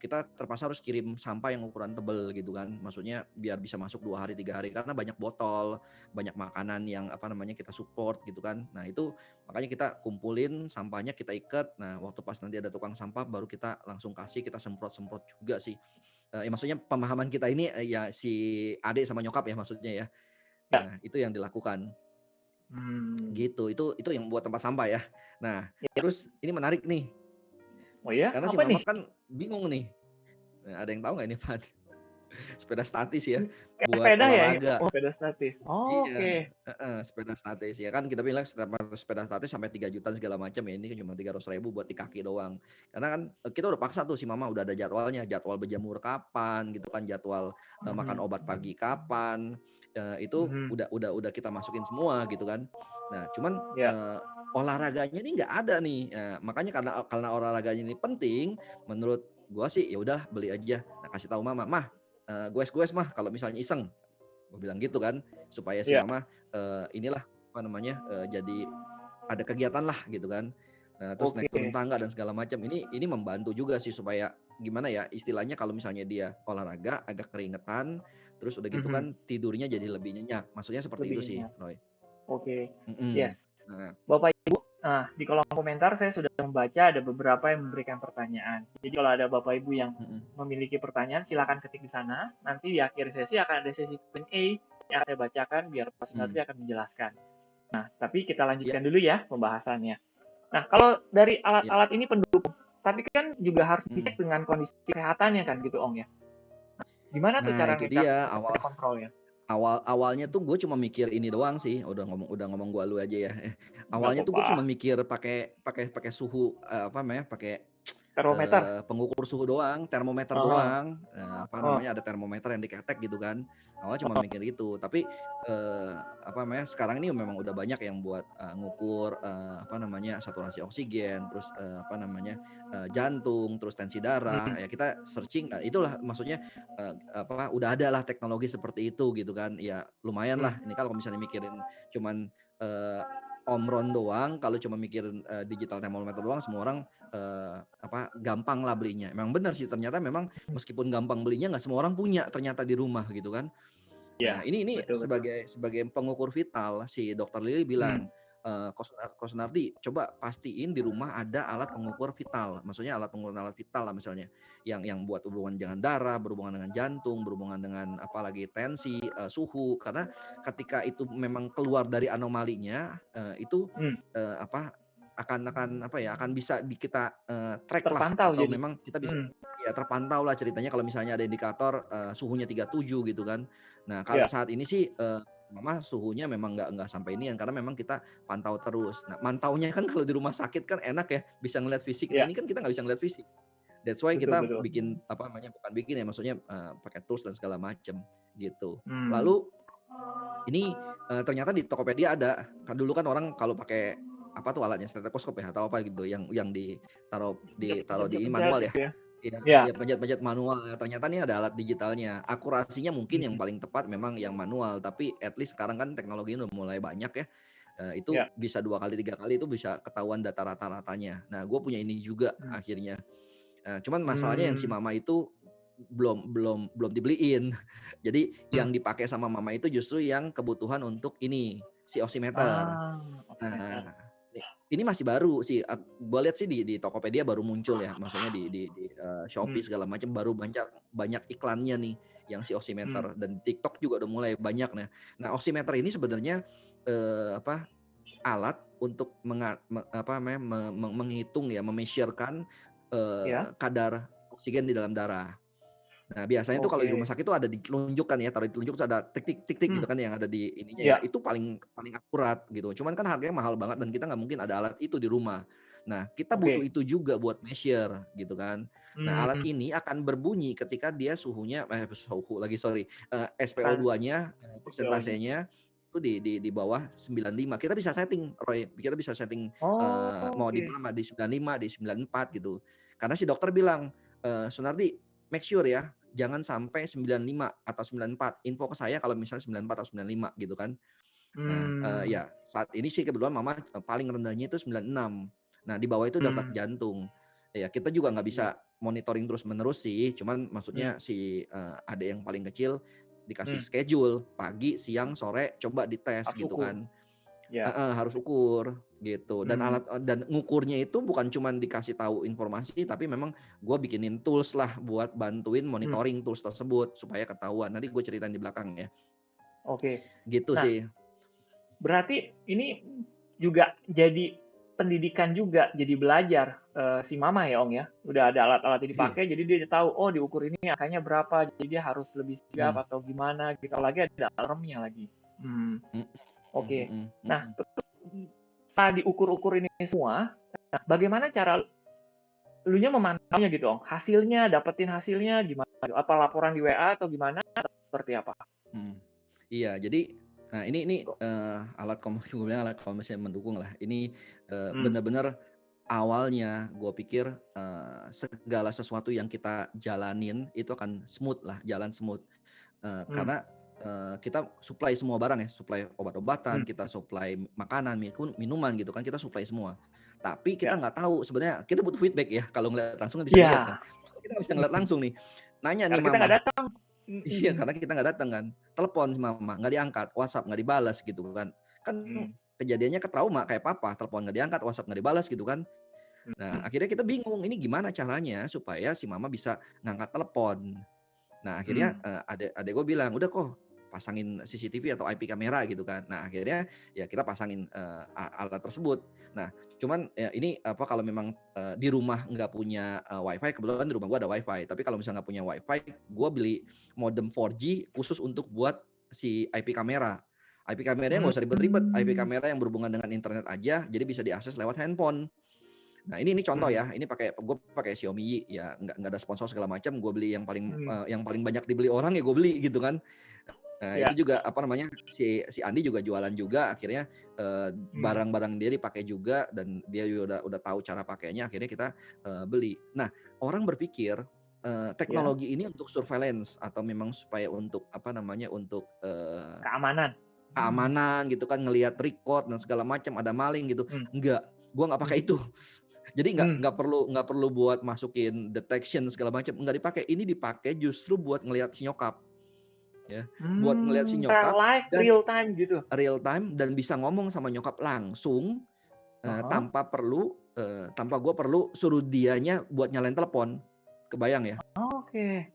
kita terpaksa harus kirim sampah yang ukuran tebel gitu kan. Maksudnya biar bisa masuk 2 hari 3 hari karena banyak botol, banyak makanan yang apa namanya kita support gitu kan. Nah, itu makanya kita kumpulin sampahnya kita ikat. Nah, waktu pas nanti ada tukang sampah baru kita langsung kasih, kita semprot-semprot juga sih. Ya maksudnya pemahaman kita ini ya si adik sama nyokap ya maksudnya ya. Ya. Nah, itu yang dilakukan. Hmm. Gitu, itu yang buat tempat sampah ya. Nah, Ya. terus ini menarik nih, Oh ya, karena si apa mama nih? kan bingung nih. Nah, ada yang tahu nggak ini apaan? Sepeda statis ya, Kayak buat sepeda ya ini? olahraga. Oh, sepeda statis. Oh, Iya, oke. heeh, sepeda statis ya kan kita bilang sepeda statis sampai 3 juta segala macam ya, ini kan cuma 300.000 buat di kaki doang. Karena kan kita udah paksa tuh si mama udah ada jadwalnya, jadwal berjemur kapan gitu kan, jadwal makan Mhm. obat pagi kapan, itu Mhm. udah kita masukin semua gitu kan. Nah cuman Ya. olahraganya ini nggak ada nih. Nah, makanya karena olahraganya ini penting, menurut gua sih ya udah beli aja. Nah kasih tahu mama, mah goes-goes mah kalau misalnya iseng. Gue bilang gitu kan, supaya si Ya. mama inilah apa namanya jadi ada kegiatan lah gitu kan. Nah, terus naik turun Oke. tangga dan segala macam. Ini membantu juga sih supaya gimana ya istilahnya kalau misalnya dia olahraga agak keringetan, terus udah gitu Mhm. kan tidurnya jadi lebih nyenyak. Maksudnya seperti Lebih itu sih, nyenyak. Roy. Oke. Mhm. Yes. Nah, Bapak Ibu, di kolom komentar saya sudah membaca ada beberapa yang memberikan pertanyaan. Jadi kalau ada Bapak Ibu yang mhm, memiliki pertanyaan, silakan ketik di sana. Nanti di akhir sesi akan ada sesi Q&A yang saya bacakan biar Pak Sunardi mhm. akan menjelaskan. Nah, tapi kita Ya, lanjutkan dulu ya pembahasannya. Nah, kalau dari ya. alat-alat ini pendukung, tapi kan juga harus Mhm. dicek dengan kondisi kesehatannya kan gitu, Ong ya. Gimana tuh Nah, cara itu ngecek dia kontrolnya? awalnya tuh gue cuma mikir ini doang sih, udah ngomong gua lu aja ya. Nggak Awalnya tuh gue cuma apa-apa. mikir pakai pakai pakai suhu apa namanya, pakai Termometer. pengukur suhu doang, termometer Aha. doang, apa Oh, namanya, ada termometer yang diketek gitu kan. Awalnya cuma mikir itu, tapi, apa namanya, sekarang ini memang udah banyak yang buat, ngukur, apa namanya, saturasi oksigen, terus, apa namanya, jantung, terus tensi darah, hmm, ya kita searching, itulah maksudnya, apa, udah ada lah teknologi seperti itu gitu kan. Ya lumayan lah, hmm. ini kalau misalnya mikirin cuman, omron doang, kalau cuma mikirin, digital thermometer doang semua orang apa, gampang lah belinya. Memang benar sih ternyata memang meskipun gampang belinya nggak semua orang punya ternyata di rumah gitu kan. Nah Ya, ini betul betul. sebagai pengukur vital si dokter Lily Hmm, bilang, "Ko Sunardi coba pastiin di rumah ada alat pengukur vital." Maksudnya alat vital lah misalnya, yang buat hubungan dengan darah, berhubungan dengan jantung, berhubungan dengan apalagi tensi, suhu. Karena ketika itu memang keluar dari anomalinya, itu, hmm. apa, akan apa ya, akan bisa kita, track lah Terpantau atau jadi. memang kita bisa Hmm, ya terpantau lah ceritanya kalau misalnya ada indikator, suhunya 37 gitu kan. Nah, kalau ya, saat ini sih, mama suhunya memang nggak sampai inian, karena memang kita pantau terus. Nah, mantaunya kan kalau di rumah sakit kan enak ya, bisa ngeliat fisik. Nah, ya, ini kan kita nggak bisa ngeliat fisik. That's why betul kita betul. bikin, apa namanya, bukan bikin ya, maksudnya, pakai tools dan segala macem, gitu. Hmm, Lalu ini, ternyata di Tokopedia ada. Kan dulu kan orang kalau pakai, apa tuh alatnya, stetoskop ya atau apa gitu yang ditaruh di ini pencet-pencet manual ya. gitu ya. Iya, Ya. iya pencet-pencet manual. Ternyata nih ada alat digitalnya. Akurasinya mungkin yang Hmm, paling tepat memang yang manual, tapi at least sekarang kan teknologinya udah mulai banyak ya. Itu ya. bisa 2 kali, 3 kali itu bisa ketahuan data rata-ratanya. Nah, gue punya ini juga Hmm, akhirnya. Cuman masalahnya yang si hmm. mama itu belum dibeliin. Jadi Hmm. yang dipakai sama mama itu justru yang kebutuhan untuk ini, si oximeter. Oximeter. Nah, ini masih baru sih, gua lihat sih di Tokopedia baru muncul ya, maksudnya di Shopee Hmm, segala macam baru banyak banyak iklannya nih yang si hmm. oximeter dan di TikTok juga udah mulai banyak. Nah, oximeter ini sebenarnya, apa, alat untuk apa namanya, menghitung ya, me-measure-kan, Ya, kadar oksigen di dalam darah. Nah, biasanya tuh kalau di rumah oke. sakit tuh ada ditelunjuk kan ya, taruh di telunjuk terus ada tik tik tik tik Hmm, gitu kan yang ada di ininya ya, ya, itu paling paling akurat gitu. Cuman kan harganya mahal banget dan kita nggak mungkin ada alat itu di rumah. Nah, kita butuh oke. itu juga buat measure gitu kan. Nah, alat Hmm, ini akan berbunyi ketika dia suhunya suhu lagi sorry, kan SpO2-nya, SPO-nya. persentasenya itu di bawah 95. Kita bisa setting Roy, kita bisa setting, Oh, mau di oke. berapa, di 95, di 94 gitu. Karena si dokter bilang, "Sunardi, make sure ya jangan sampai 95 atau 94, info ke saya kalau misalnya 94 atau 95 gitu kan." Nah, Hmm, ya saat ini sih kebetulan mama, paling rendahnya itu 96. Nah, di bawah itu detak Hmm. jantung. Ya, kita juga nggak Sih. bisa monitoring terus-menerus sih, cuman maksudnya Hmm. si adek yang paling kecil dikasih Hmm. schedule pagi, siang, sore coba dites Harus gitu ukur. kan. Ya. Harus ukur gitu. Dan Hmm. dan ngukurnya itu bukan cuman dikasih tahu informasi, tapi memang gue bikinin tools lah buat bantuin Hmm. monitoring tools tersebut supaya ketahuan. Nanti gue ceritain di belakang ya. Oke. Gitu Nah, sih. berarti ini juga jadi pendidikan juga, jadi belajar si mama ya Ong ya. Udah ada alat-alat yang Iya. dipakai, jadi dia udah tahu, oh diukur ini angkanya berapa, jadi dia harus lebih Hmm. siap atau gimana gitu. Lagi ada alarmnya lagi. Mm, mm, Oke. mm, mm, Nah, mm. terus saat diukur-ukur ini semua, nah, bagaimana cara lu nya memantaunya gitu Ong? Hasilnya, dapetin hasilnya gimana? Apa laporan di WA atau gimana? Seperti apa? Hmm. Iya, jadi nah ini alat komunikasi, gue bilang alat komunikasi yang mendukung lah. Ini Hmm. benar-benar awalnya gue pikir segala sesuatu yang kita jalanin itu akan smooth lah, jalan smooth. Hmm. Karena kita supply semua barang ya, supply obat-obatan, Hmm. kita supply makanan, minuman gitu kan, kita supply semua. Tapi kita Ya. nggak tahu sebenarnya, kita butuh feedback ya, kalau ngeliat langsung kan bisa ngeliat kan. Ya. Kita nggak bisa ngeliat langsung nih. Nanya nih Karena kita nggak mama, datang. iya karena kita nggak datang kan. Telepon sama mama, nggak diangkat, WhatsApp nggak dibalas gitu kan. Kan Hmm. kejadiannya ke trauma kayak papa, telepon nggak diangkat, WhatsApp nggak dibalas gitu kan. Nah Hmm. akhirnya kita bingung, ini gimana caranya supaya si mama bisa ngangkat telepon. Nah akhirnya Hmm. adek gue bilang, udah kok pasangin CCTV atau IP kamera gitu kan. Nah akhirnya ya kita pasangin alat tersebut. Nah cuman ya ini apa kalau memang di rumah nggak punya wifi, kebetulan di rumah gue ada wifi. Tapi kalau misalnya nggak punya wifi, gue beli modem 4G khusus untuk buat si IP kamera. IP kameranya nggak usah ribet-ribet, IP Hmm. kamera yang berhubungan dengan internet aja, jadi bisa diakses lewat handphone. Nah ini contoh Hmm. ya, ini gue pakai Xiaomi ya, nggak ada sponsor segala macam, gue beli Hmm. yang paling banyak dibeli orang ya gue beli gitu kan. Nah Ya. itu juga apa namanya si Andi juga jualan juga, akhirnya Hmm. barang-barang dia dipakai juga dan dia juga udah tahu cara pakainya, akhirnya kita beli. Nah orang berpikir Ya. teknologi ini untuk surveillance atau memang supaya untuk apa namanya untuk Keamanan. Hmm. keamanan gitu kan, ngelihat record dan segala macam, ada maling gitu. Hmm. Enggak, gua nggak Hmm. pakai itu. Jadi Hmm. nggak perlu buat masukin detection segala macam, nggak dipakai. Ini dipakai justru buat ngelihat si nyokap, ya. Buat ngelihat si Secara nyokap live, dan real time gitu. real time dan bisa ngomong sama nyokap langsung Aha. tanpa gue perlu suruh dianya buat nyalain telepon. Kebayang ya? Oke.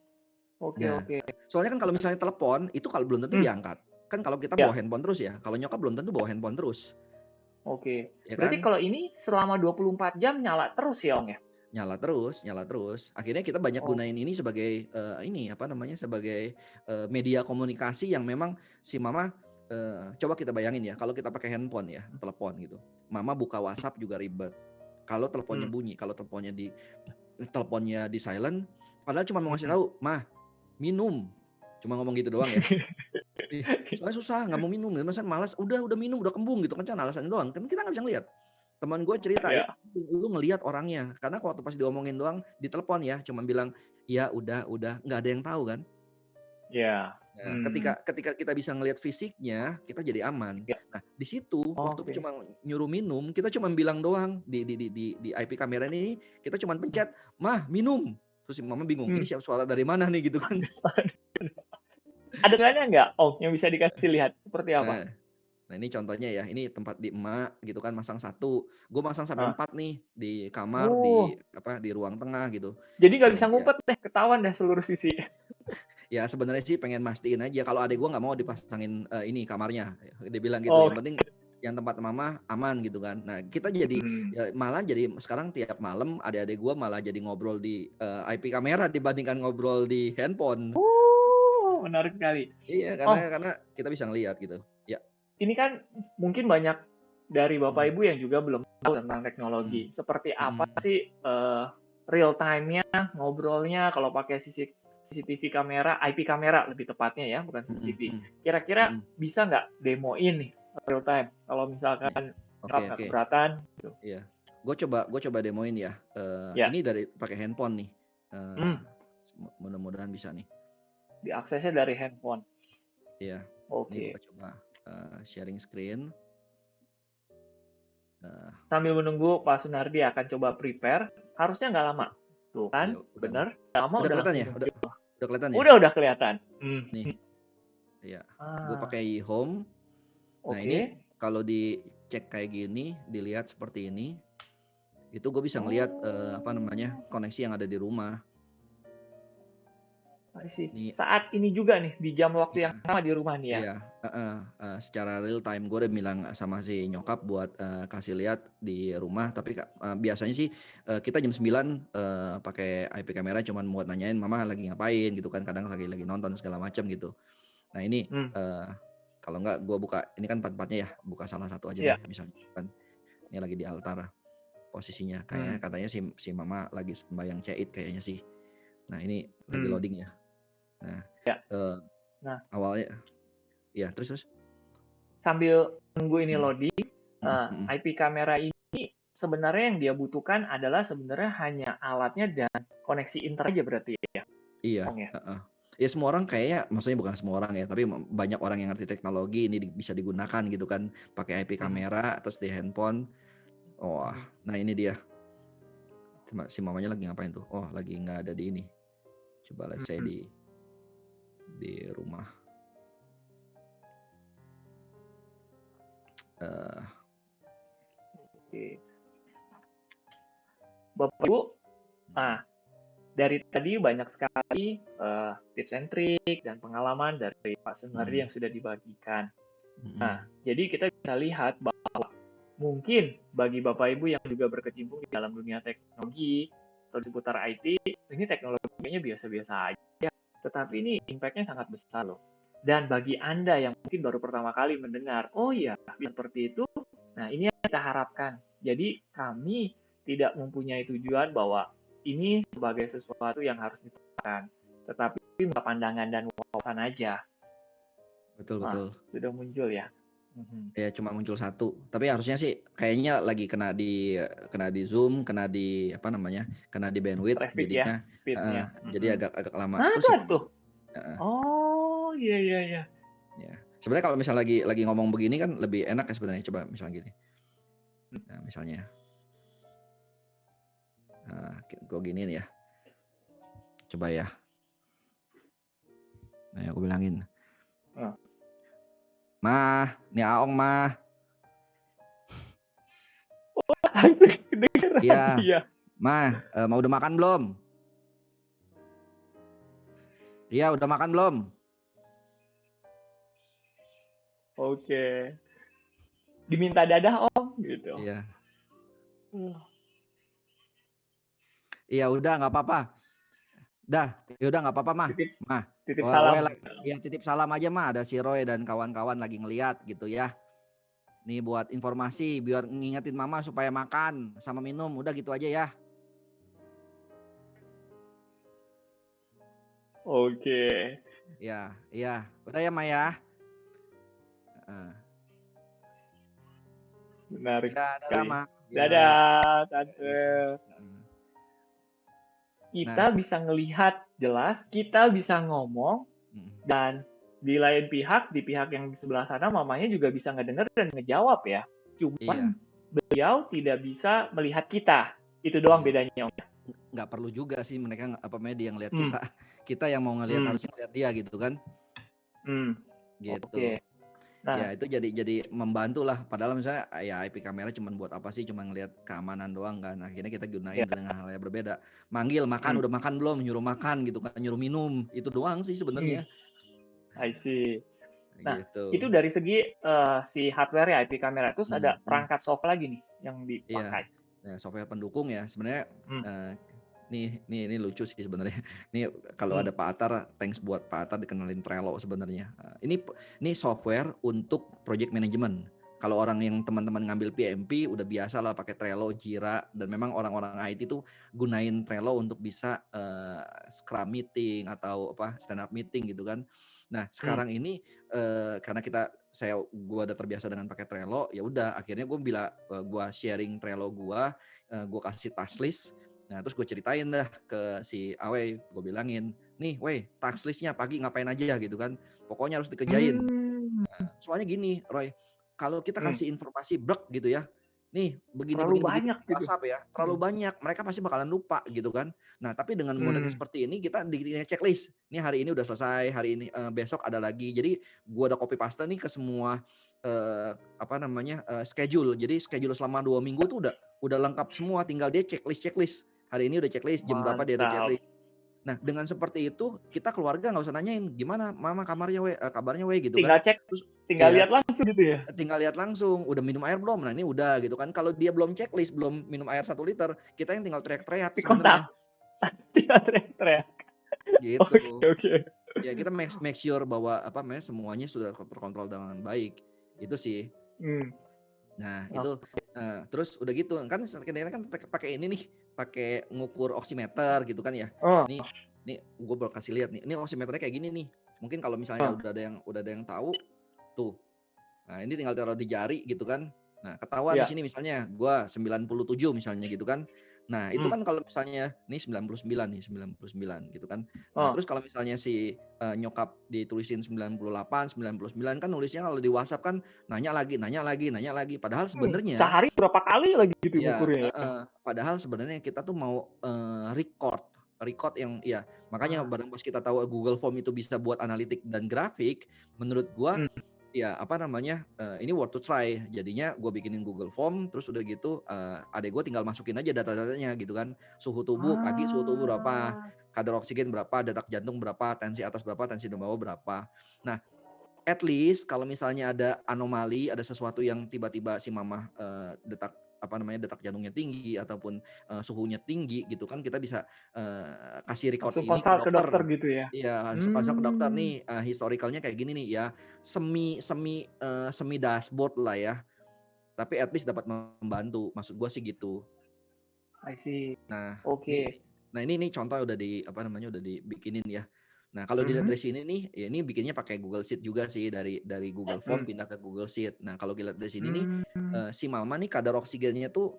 Oke, Nah, oke. soalnya kan kalau misalnya telepon itu kalau belum tentu Hmm. diangkat. Kan kalau kita bawa Ya. handphone terus ya, kalau nyokap belum tentu bawa handphone terus, Oke. ya Berarti kan? kalau ini selama 24 jam nyala terus ya, Ong ya? Nyala terus. Akhirnya kita banyak Oh. gunain ini sebagai ini apa namanya sebagai media komunikasi yang memang si mama coba kita bayangin ya kalau kita pakai handphone ya, telepon gitu. Mama buka WhatsApp juga ribet. Kalau teleponnya Hmm. bunyi, kalau teleponnya di silent, padahal cuma mau ngasih Hmm. tahu, "Mah, minum." Cuma ngomong gitu doang ya. Ih, soalnya susah nggak mau minum, masa malas, udah minum, udah kembung gitu kan alasannya doang, kan kita nggak bisa ngelihat. Teman gue cerita, "Ya Ya. lu ngelihat orangnya." Karena waktu pas diomongin doang di telepon ya, cuma bilang, "Ya udah," nggak ada yang tahu kan. Ya. Nah, Hmm. ketika kita bisa ngelihat fisiknya, kita jadi aman. Ya. Nah, di situ waktu Oke. cuma nyuruh minum, kita cuma bilang doang di IP kamera ini, kita cuma pencet, "Mah, minum." Terus si mama bingung, Hmm. "Ini suara dari mana nih?" Gitu kan. Adegannya nggak, Ong, yang bisa dikasih lihat? Seperti apa? Nah Nah ini contohnya ya, ini tempat di emak gitu kan masang satu, gue masang sampai Ah. 4 nih di kamar, di Oh. apa di ruang tengah gitu. Jadi nggak bisa Dan ya, ngumpet deh, ketahuan deh seluruh sisi. ya sebenarnya sih pengen mastiin aja kalau adek gue nggak mau dipasangin ini kamarnya, dia bilang gitu. Oh. Yang penting yang tempat mama aman gitu kan. Nah kita jadi Hmm. malah jadi sekarang tiap malam adik-adik gue malah jadi ngobrol di IP kamera dibandingkan ngobrol di handphone. Menarik sekali. Iya Oh, karena kita bisa ngelihat gitu. Ya. ini kan mungkin banyak dari Bapak Hmm, Ibu yang juga belum tahu tentang hmm, teknologi. Seperti apa hmm, sih real time-nya, ngobrolnya kalau pakai CCTV kamera, IP kamera lebih tepatnya ya, bukan hmm, CCTV. hmm, Kira-kira hmm. bisa nggak demoin nih real time? Kalau Ya. misalkan Oke, nyokap nggak oke. keberatan, gitu. Iya, gue coba demoin ya. Ya. Ini dari pakai handphone nih. Eh, Hmm. mudah-mudahan bisa nih. Diaksesnya dari handphone. Iya, ini gue Oke. coba sharing screen. Sambil menunggu Pak Sunardi akan coba prepare, harusnya nggak lama. Tuh kan, Ya udah nih. bener. Lama Udah udah kelihatan langsung ya? muncul. Udah kelihatan ya? Udah kelihatan. Nih. Iya. Gue Ah, pakai home. Nah, ini oke. kalau dicek kayak gini, dilihat seperti ini, itu gue bisa ngelihat apa namanya, koneksi yang ada di rumah. I see. Nih, Saat ini juga nih, di jam waktu iya. yang sama di rumah nih ya. Iya, secara real time gue udah bilang sama si nyokap buat kasih lihat di rumah. Tapi biasanya sih kita jam 9 pakai IP kamera cuman buat nanyain mama lagi ngapain gitu kan. Kadang lagi nonton segala macam gitu. Nah ini kalau nggak gue buka, ini kan empat-empatnya ya, buka salah satu aja Iya. deh misalnya kan. Ini lagi di altar posisinya. Kayaknya katanya si mama lagi sembahyang Cait kayaknya sih. Nah ini lagi loading ya. Nah, Ya. Nah, awalnya ya terus sambil nunggu ini loading, IP kamera ini sebenarnya yang dia butuhkan adalah sebenarnya hanya alatnya dan koneksi internet aja berarti ya. Iya. Ong ya. Ya semua orang kayaknya, maksudnya bukan semua orang ya, tapi banyak orang yang ngerti teknologi ini bisa digunakan gitu kan, pakai IP kamera terus di handphone. Oh, nah ini dia. Si mamanya lagi ngapain tuh? Oh, lagi nggak ada di ini. Coba lihat saya di rumah. Oke. Bapak Ibu, nah dari tadi banyak sekali tips and trik dan pengalaman dari Pak Sunardi yang sudah dibagikan. Nah, jadi kita bisa lihat bahwa mungkin bagi Bapak Ibu yang juga berkecimpung di dalam dunia teknologi atau di seputar IT, ini teknologinya biasa-biasa aja, tetapi ini impact-nya sangat besar loh. Dan bagi Anda yang mungkin baru pertama kali mendengar, oh iya, seperti itu, nah ini yang kita harapkan. Jadi kami tidak mempunyai tujuan bahwa ini sebagai sesuatu yang harus dilakukan, tetapi pandangan dan wawasan aja. Betul. Sudah muncul ya. Ya cuma muncul satu, tapi harusnya sih kayaknya lagi kena di Zoom, kena di apa namanya, kena di bandwidth, traffic jadinya ya, speednya. jadi agak lama. Nah, Terus sih, tuh. Oh iya. Ya, sebenarnya kalau misalnya lagi ngomong begini kan lebih enak ya sebenarnya. Coba misalnya gini, nah, misalnya, gue giniin ya, coba ya. Nah, aku bilangin. Mah, nih Aong mah. Iya. Mah, mau udah makan belum? Iya, udah makan belum? Oke. Diminta dadah Om gitu. Iya. Iya udah nggak apa-apa. Dah, yaudah nggak apa-apa mah. Titip salam. Ya titip salam aja mah. Ada si Roy dan kawan-kawan lagi ngeliat gitu ya. Nih buat informasi biar ngingetin mama supaya makan sama minum. Udah gitu aja ya. Oke. Iya. Udah ya Maya. Menarik sekali. Dadah, Tante. Kita bisa ngelihat jelas, kita bisa ngomong, dan di lain pihak, di pihak yang di sebelah sana, mamanya juga bisa ngedenger dan ngejawab ya. Cuman beliau tidak bisa melihat kita. Itu doang bedanya. Nggak perlu juga sih mereka media ngelihat kita. Kita yang mau ngelihat harusnya ngelihat dia gitu kan. Gitu. Okay. Nah, ya itu jadi membantu lah. Padahal misalnya ya IP kamera cuma buat apa sih? Cuma ngelihat keamanan doang kan. Akhirnya kita gunain dengan hal yang berbeda. Manggil makan, udah makan belum? Nyuruh makan gitu kan, nyuruh minum. Itu doang sih sebenarnya. I see. Nah, gitu. itu dari segi si hardware ya IP kamera. Terus ada perangkat software lagi nih yang dipakai. Iya. Software pendukung ya. Sebenarnya Ini lucu sih sebenarnya. Ini kalau ada Pak Atar, thanks buat Pak Atar dikenalin Trello sebenarnya. Ini software untuk project management. Kalau orang yang teman-teman ngambil PMP udah biasa lah pakai Trello, Jira, dan memang orang-orang IT tuh gunain Trello untuk bisa scrum meeting atau stand up meeting gitu kan. Nah sekarang ini karena gue udah terbiasa dengan pakai Trello, ya udah akhirnya gue sharing Trello gue kasih task list. Nah terus gue ceritain dah ke si Awe, gue bilangin, nih weh task listnya pagi ngapain aja gitu kan, pokoknya harus dikerjain. Soalnya gini Roy, kalau kita kasih informasi brek gitu ya, nih begini Terlalu begini begini banyak gitu. WhatsApp ya, terlalu banyak, mereka pasti bakalan lupa gitu kan. Nah, tapi dengan model Hmm. seperti ini kita di checklist, nih hari ini udah selesai, hari ini besok ada lagi. Jadi gua udah copy paste nih ke semua apa namanya schedule. Jadi schedule selama 2 minggu tuh udah lengkap semua, tinggal dia checklist. Hari ini udah checklist, jam berapa dia ada Mantap. checklist. Nah, dengan seperti itu kita keluarga nggak usah nanyain gimana mama kabarnya we gitu kan. Tinggal cek, Terus tinggal ya lihat langsung gitu ya. tinggal lihat langsung, udah minum air belum? Nah, ini udah gitu kan. Kalau dia belum checklist, belum minum air 1 liter, kita yang tinggal teriak-teriak Di kontak, sebenarnya tinggal teriak-teriak. gitu. Oke, oke. Ya kita make sure bahwa apa namanya semuanya sudah terkontrol dengan baik. Itu sih. Hmm. Nah, Oh. itu terus udah gitu kan kadang-kadang kan pakai ini nih, pakai ngukur oximeter gitu kan ya. Oh. Nih gue baru kasih lihat nih. Ini oximeternya kayak gini nih. Mungkin kalau misalnya Oh. udah ada yang tahu tuh. Nah, ini tinggal taruh di jari gitu kan. Nah, ketahuan di Ya. sini misalnya gua 97 misalnya gitu kan. Nah, itu Hmm. kan kalau misalnya nih 99 nih, 99 gitu kan. Nah, Oh. terus kalau misalnya si nyokap ditulisin 98, 99 kan nulisnya kalau di WhatsApp kan nanya lagi. Padahal sebenarnya Sehari berapa kali lagi gitu ya, ngukurnya ya? padahal sebenarnya kita tuh mau record yang ya makanya Ah. barang pas kita tahu Google Form itu bisa buat analitik dan grafik, menurut gua Hmm. ya apa namanya ini worth to try. Jadinya gue bikinin Google Form, terus udah gitu adek gue tinggal masukin aja data-datanya gitu kan. Suhu tubuh pagi, suhu tubuh berapa, Ah. kadar oksigen berapa, detak jantung berapa, tensi atas berapa, tensi di bawah berapa. Nah, at least kalau misalnya ada anomali, ada sesuatu yang tiba-tiba si mama detak jantungnya tinggi ataupun suhunya tinggi gitu kan, kita bisa kasih record Langsung ini ke konsul ke dokter dokter. gitu ya? Iya, konsul ke dokter Hmm. nih, historicalnya kayak gini nih ya, semi dashboard lah ya, tapi at least dapat membantu, maksud gua sih gitu. I see. Nah, Oke. ini contoh udah udah dibikinin ya. Nah, kalau dilihat Mhm. dari sini nih, ya ini bikinnya pakai Google Sheet juga sih, dari Google Form Hmm. pindah ke Google Sheet. Nah, kalau dilihat dari sini nih, Hmm. si mama nih kadar oksigennya tuh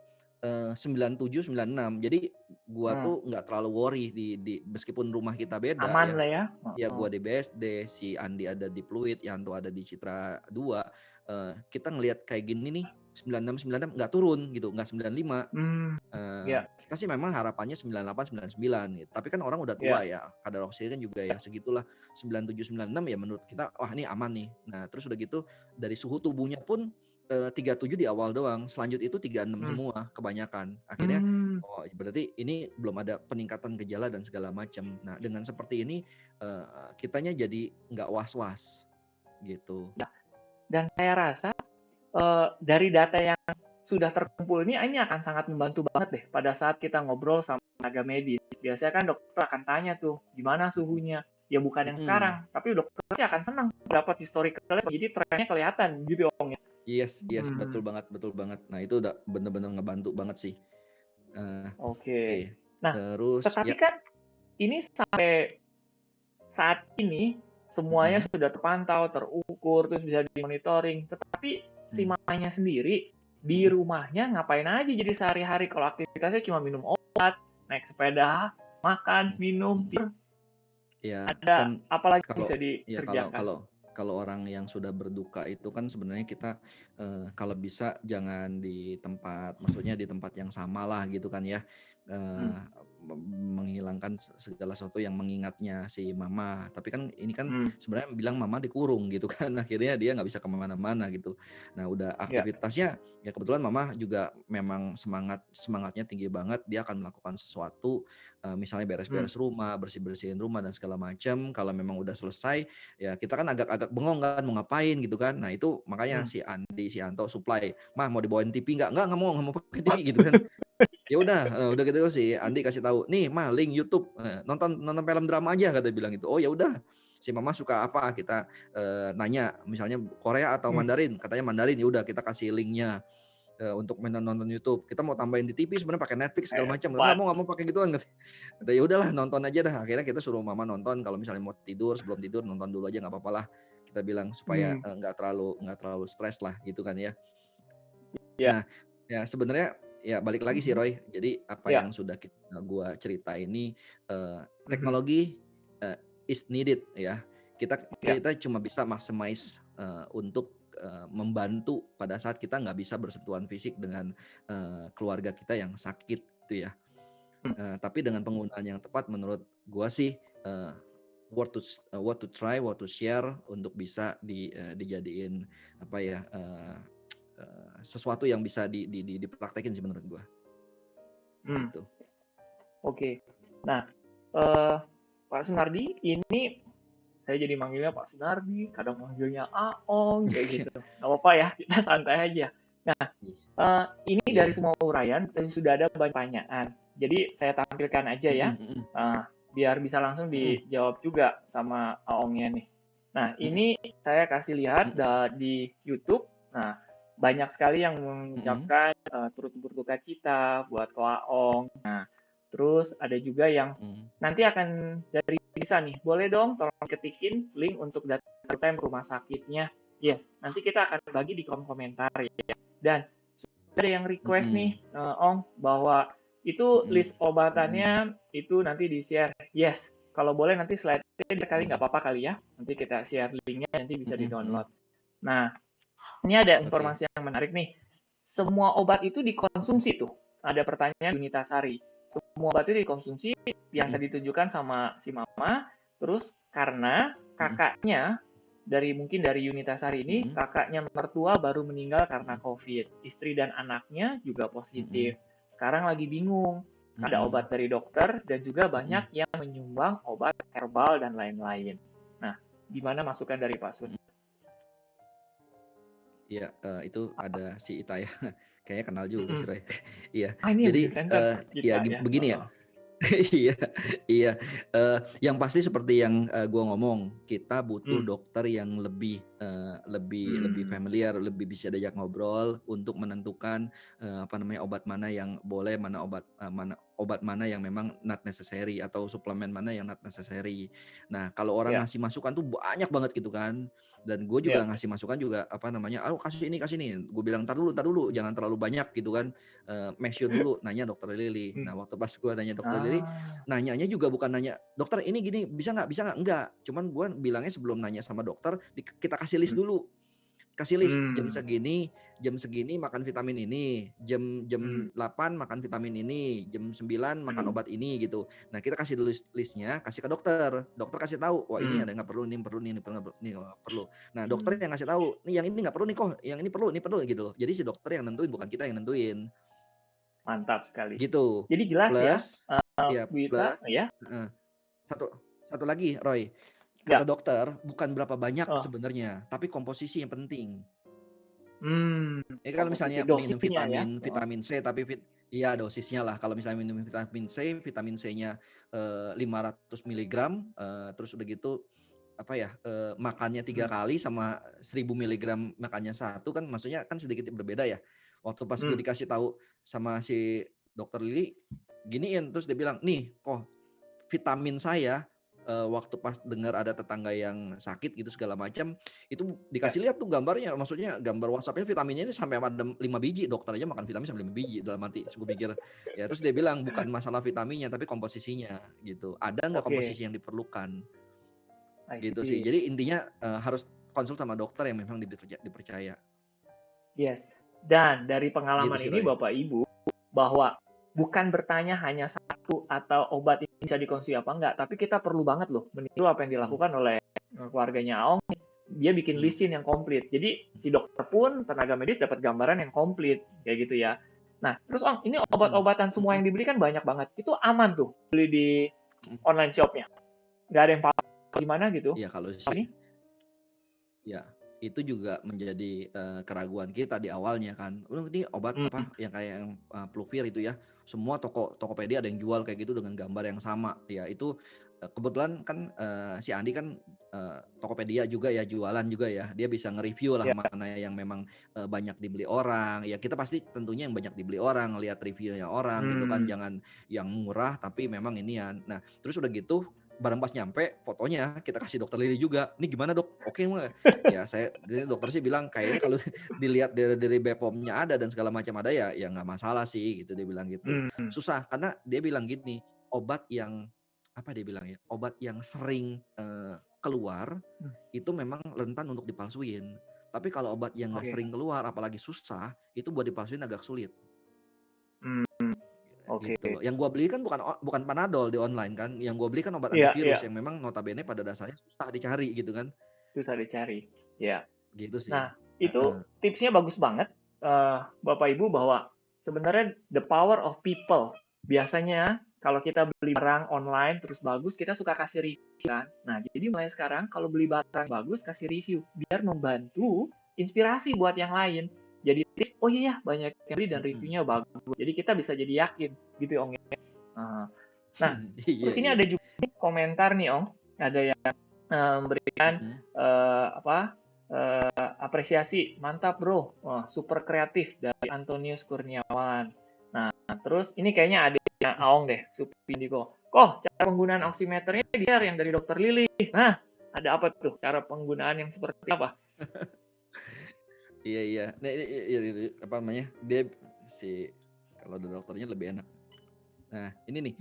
97, 96. Jadi gua Hmm. tuh nggak terlalu worry di meskipun rumah kita beda Aman ya. lah ya. Ya Heeh. gua di BSD, si Andi ada di Pluit, Yanto ada di Citra 2. Kita ngelihat kayak gini nih, 96 nggak turun gitu, nggak 95. Hmm. Ya. Kita sih memang harapannya 98, 99 gitu. Tapi kan orang udah tua Ya. ya, kadar oksigen juga ya segitulah, 97, 96 ya menurut kita, wah ini aman nih. Nah, terus udah gitu dari suhu tubuhnya pun 37 di awal doang, selanjut itu 36 Hmm. semua kebanyakan. Akhirnya Hmm. oh berarti ini belum ada peningkatan gejala dan segala macam. Nah, dengan seperti ini kitanya jadi nggak was-was gitu. Dan saya rasa dari data yang sudah terkumpul ini akan sangat membantu banget deh pada saat kita ngobrol sama tenaga medis. Biasanya kan dokter akan tanya tuh, gimana suhunya? Ya bukan yang Mm-mm. sekarang, tapi dokter sih akan senang dapat historicalnya, jadi trennya kelihatan gitu Om ya. Yes, Hmm. betul banget. Nah, itu udah bener-bener ngebantu banget sih. Oke, Oke. Nah, terus tetapi ya, kan ini sampai saat ini semuanya mm-mm, sudah terpantau, terukur, terus bisa dimonitoring. Tetapi si mm, mamanya sendiri di mm, rumahnya ngapain aja jadi sehari-hari kalau aktivitasnya cuma minum obat, naik sepeda, makan, minum, mm. tidur. Ya Ada kan apa lagi yang kalau bisa ya kalau dikerjakan? kalau kalau orang yang sudah berduka itu kan sebenarnya kita kalau bisa jangan di tempat, maksudnya di tempat yang sama lah gitu kan ya. Hmm. Eh, Menghilangkan segala sesuatu yang mengingatnya si mama. Tapi kan ini kan Hmm. sebenarnya bilang mama dikurung gitu kan. Akhirnya dia nggak bisa kemana-mana gitu. Nah udah Ya. aktivitasnya ya kebetulan mama juga memang semangatnya tinggi banget. Dia akan melakukan sesuatu misalnya Hmm. beres-beres rumah, bersih-bersihin rumah dan segala macam. Kalau memang udah selesai, ya kita kan agak-agak bengong kan mau ngapain gitu kan. Nah itu makanya Hmm. si Andi, si Anto supply, mah mau dibawain TV nggak nggak mau pakai TV gitu kan. Ya udah gitu si Andi kasih tahu, nih mah link YouTube, nonton nonton film drama aja kata bilang gitu. Oh ya udah. Si mama suka apa kita nanya misalnya Korea atau Hmm. Mandarin, katanya Mandarin, ya udah kita kasih linknya untuk nonton YouTube. Kita mau tambahin di TV sebenarnya pakai Netflix segala macam. Hebat. Nggak mau pakai gituan. Kata ya udahlah nonton aja dah. Akhirnya kita suruh mama nonton. Kalau misalnya mau tidur sebelum tidur nonton dulu aja nggak apa-apa lah. Kita bilang supaya Hmm. nggak terlalu stres lah gitu kan ya. Ya. Nah ya sebenarnya ya balik lagi sih Mhm. Roy. Jadi apa Ya. yang sudah gua cerita ini Mhm. teknologi is needed ya. Kita Ya. kita cuma bisa maximize untuk membantu pada saat kita nggak bisa bersentuhan fisik dengan keluarga kita yang sakit gitu ya. Tapi dengan penggunaan yang tepat menurut gua sih what to try, what to share untuk bisa dijadiin apa ya sesuatu yang bisa dipraktekin sih menurut gua. Gitu. Oke. Nah, Pak Sunardi, ini saya jadi manggilnya Pak Sunardi, kadang manggilnya Aong, kayak gitu. Nggak apa-apa ya, kita santai aja. Nah, ini dari semua uraian sudah ada banyak pertanyaan. Jadi saya tampilkan aja ya, biar bisa langsung dijawab juga sama Aongnya nih. Nah, ini saya kasih lihat di YouTube. Nah, banyak sekali yang mengucapkan turut berduka cita buat Ko Aong. Nah, terus ada juga yang nanti akan dari bisa nih, boleh dong tolong ketikin link untuk data rumah sakitnya. Ya, nanti kita akan bagi di kolom komentar ya. Dan ada yang request nih, Ong, bahwa itu list obatannya itu nanti di-share. Yes, kalau boleh nanti slide-nya kali nggak apa-apa kali ya. Nanti kita share linknya, nanti bisa di-download. Nah, ini ada informasi yang menarik nih. Semua obat itu dikonsumsi tuh. Ada pertanyaan Yunitasari. Semua obat itu dikonsumsi yang tadi ditunjukkan sama si mama. Terus karena kakaknya dari Yunitasari ini, kakaknya mertua baru meninggal karena COVID. Istri dan anaknya juga positif. Sekarang lagi bingung. Ada obat dari dokter dan juga banyak yang menyumbang obat herbal dan lain-lain. Nah, gimana masukan dari Pak Sun? Iya, itu ada si Ita ya. Kayaknya kenal juga sih Roy. Iya. Ini Jadi ya begini ya. Iya. Yang pasti seperti yang gua ngomong, kita butuh dokter yang lebih familiar, lebih bisa diajak ngobrol untuk menentukan obat mana yang boleh, mana obat mana yang memang not necessary atau suplemen mana yang not necessary. Nah, kalau orang ngasih masukan tuh banyak banget gitu kan. Dan gue juga ngasih masukan juga kasih ini. Gue bilang tar dulu, jangan terlalu banyak gitu kan. Make sure dulu nanya dokter Lili. Nah, waktu pas gue nanya dokter Lili, nanyanya juga bukan nanya dokter ini gini bisa nggak, enggak. Cuman gue bilangnya sebelum nanya sama dokter kita kasih list dulu. Kasih list jam segini makan vitamin ini, jam 8 makan vitamin ini, jam 9 makan obat ini gitu. Nah, kita kasih dulu listnya, kasih ke dokter. Dokter kasih tahu, wah ini ada nggak perlu, ini nggak perlu. Nah, dokter yang kasih tahu, nih yang ini nggak perlu nih kok, yang ini perlu gitu. Jadi si dokter yang nentuin, bukan kita yang nentuin. Mantap sekali. Gitu. Jadi jelas plus, ya. Satu lagi, Roy. Kata dokter, bukan berapa banyak sebenarnya, tapi komposisi yang penting. Kalau misalnya minum vitamin C, tapi dosisnya lah. Kalau misalnya minum vitamin C-nya 500 mg, terus udah gitu makannya 3 kali sama 1000 mg makannya 1 kan, maksudnya kan sedikit berbeda ya. Waktu pas gue dikasih tahu sama si dokter Lili, giniin, terus dia bilang, nih kok vitamin saya waktu pas dengar ada tetangga yang sakit gitu segala macam, itu dikasih lihat tuh gambarnya, maksudnya gambar WhatsApp-nya vitaminnya ini sampai ada 5 biji, dokter aja makan vitamin sampai 5 biji dalam hati. Gue pikir ya, terus dia bilang bukan masalah vitaminnya tapi komposisinya gitu. Ada nggak komposisi yang diperlukan? Gitu sih. Jadi intinya harus konsul sama dokter yang memang dipercaya. Yes. Dan dari pengalaman gitu ini Bapak Ibu, bahwa bukan bertanya hanya satu atau obat ini bisa dikonsumsi apa enggak, tapi kita perlu banget loh meniru apa yang dilakukan oleh keluarganya Aong. Dia bikin listin yang komplit. Jadi si dokter pun, tenaga medis dapat gambaran yang komplit kayak gitu ya. Nah, terus Ong, ini obat-obatan semua yang dibeli kan banyak banget. Itu aman tuh beli di online shopnya. Nggak ada yang gimana gitu. Iya, kalau sih. Ya, itu juga menjadi keraguan kita di awalnya kan. Ini obat apa yang kayak yang Pluvir itu ya. Semua Tokopedia ada yang jual kayak gitu dengan gambar yang sama. Ya, itu kebetulan kan si Andi kan Tokopedia juga ya, jualan juga ya. Dia bisa nge-review lah mana yang memang banyak dibeli orang. Ya, kita pasti tentunya yang banyak dibeli orang, lihat reviewnya orang gitu kan. Jangan yang murah tapi memang ini ya. Nah, terus udah gitu barang pas nyampe fotonya kita kasih dokter Lili juga. Ini gimana dok? Oke nggak? Ya dokter sih bilang kayaknya kalau dilihat dari BPOM-nya ada dan segala macam ada ya nggak masalah sih gitu, dia bilang gitu. Susah karena dia bilang gini, obat yang obat yang sering keluar itu memang rentan untuk dipalsuin. Tapi kalau obat yang nggak Oke. sering keluar, apalagi susah, itu buat dipalsuin agak sulit. Hmm, oke. Gitu loh. Yang gua beli kan bukan Panadol di online kan. Yang gua beli kan obat Iya, antivirus iya, yang memang notabene pada dasarnya susah dicari gitu kan. susah dicari. Ya. Gitu sih. Nah, itu Heeh. tipsnya bagus banget, Bapak Ibu, bahwa sebenarnya the power of people. Biasanya kalau kita beli barang online terus bagus, kita suka kasih review kan. Nah, jadi mulai sekarang kalau beli barang bagus kasih review biar membantu inspirasi buat yang lain. Jadi, oh iya ya, banyak yang beli dan Mm-mm. reviewnya bagus. Jadi kita bisa jadi yakin gitu ya, Ong. Nah, Iya, terus ini iya. ada juga komentar nih, Ong. Ada yang memberikan apresiasi, mantap bro, wah, super kreatif dari Antonius Kurniawan. Nah, terus ini kayaknya adiknya Aong deh, Supindiko. Kok cara penggunaan oximeternya di-share yang dari Dokter Lili. Nah, ada apa tuh cara penggunaan yang seperti apa? Iya, iya. Nah, ini apa namanya? Dia kalau ada dokternya lebih enak. Nah, ini nih.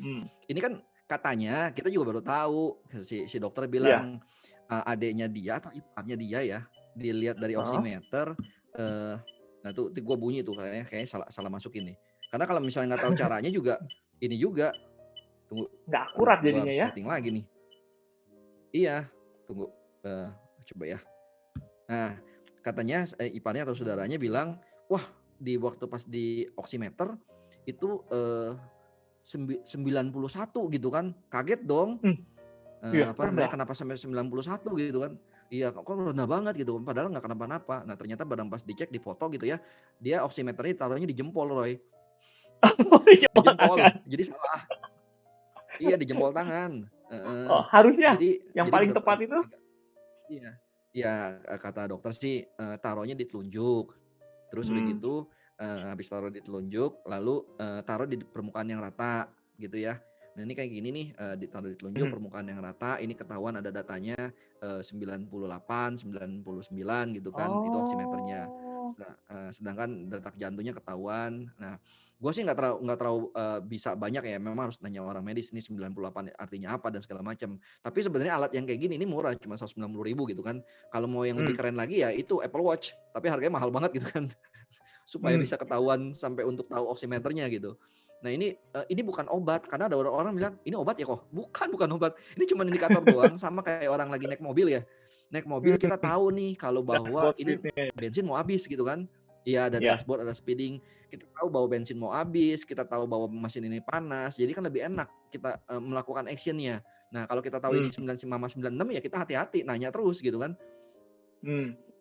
Ini kan katanya kita juga baru tahu si dokter bilang adiknya dia atau iparnya dia ya dilihat dari oximeter. Nah tuh gue bunyi tuh kayaknya salah masukin nih. Karena kalau misalnya nggak tahu caranya juga ini juga tunggu. Nggak akurat Gua jadinya harus ya. setting lagi nih. Iya, tunggu. Coba ya. Nah katanya iparnya atau saudaranya bilang, wah di waktu pas di oximeter itu 91 gitu kan, kaget dong. Apa namanya, kenapa sampai 91 gitu kan. Iya, kok rendah banget gitu, padahal nggak kenapa-napa. Nah ternyata badan pas dicek di foto gitu ya, dia oximeternya taruhnya di jempol, Roy. Di jempol, jadi salah. Iya, di jempol tangan. Oh, harusnya jadi paling bener, tepat itu. Iya, ya kata dokter sih taruhnya di telunjuk. Terus udah gitu habis taruh di telunjuk, lalu taruh di permukaan yang rata gitu ya. Nah ini kayak gini nih, ditaruh di telunjuk permukaan yang rata, ini ketahuan ada datanya 98, 99 gitu kan, itu oximeternya. Sedangkan detak jantungnya ketahuan. Nah, gue sih nggak terlalu bisa banyak ya, memang harus nanya orang medis ini 98 artinya apa dan segala macam. Tapi sebenarnya alat yang kayak gini ini murah, cuma 190.000 gitu kan. Kalau mau yang lebih keren lagi ya itu Apple Watch, tapi harganya mahal banget gitu kan. Supaya bisa ketahuan sampai untuk tahu oximeternya gitu. Nah ini bukan obat, karena ada orang bilang ini obat ya kok. Bukan obat. Ini cuma indikator doang, sama kayak orang lagi naik mobil ya. Naik mobil kita tahu nih kalau bahwa ini bensin mau habis gitu kan. Iya, ada dashboard, ada speeding. Kita tahu bahwa bensin mau habis, kita tahu bahwa mesin ini panas. Jadi kan lebih enak kita melakukan actionnya. Nah kalau kita tahu ini 95 sama 96 ya kita hati-hati, nanya terus gitu kan.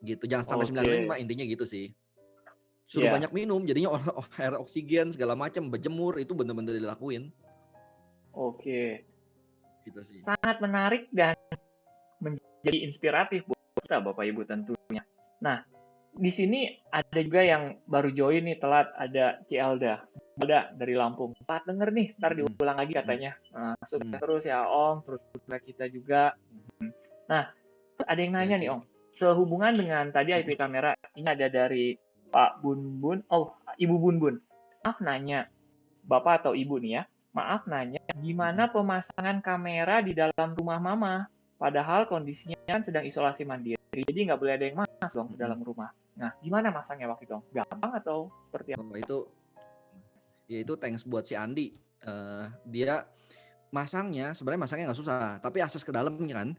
Gitu, jangan sampai 95 intinya gitu sih. Suruh banyak minum, jadinya air oksigen segala macam, berjemur itu benar-benar dilakuin. Oke. Gitu sih. Sangat menarik dan menjadi inspiratif buat kita Bapak Ibu tentunya. Nah, di sini ada juga yang baru join nih telat, ada Cielda dari Lampung. Telat denger nih, ntar diulang lagi katanya. Sukses terus ya Om, terus kita juga. Nah, terus ada yang nanya nih Om, sehubungan dengan tadi IP kamera, ini ada dari Pak Bunbun, Ibu Bunbun. Maaf nanya, Bapak atau Ibu nih ya, maaf nanya, gimana pemasangan kamera di dalam rumah Mama? Padahal kondisinya kan sedang isolasi mandiri, jadi nggak boleh ada yang masuk dong ke dalam rumah. Nah, gimana masangnya waktu itu? Gampang atau seperti apa? Itu thanks buat si Andi. Dia sebenarnya masangnya nggak susah, tapi akses ke dalamnya kan.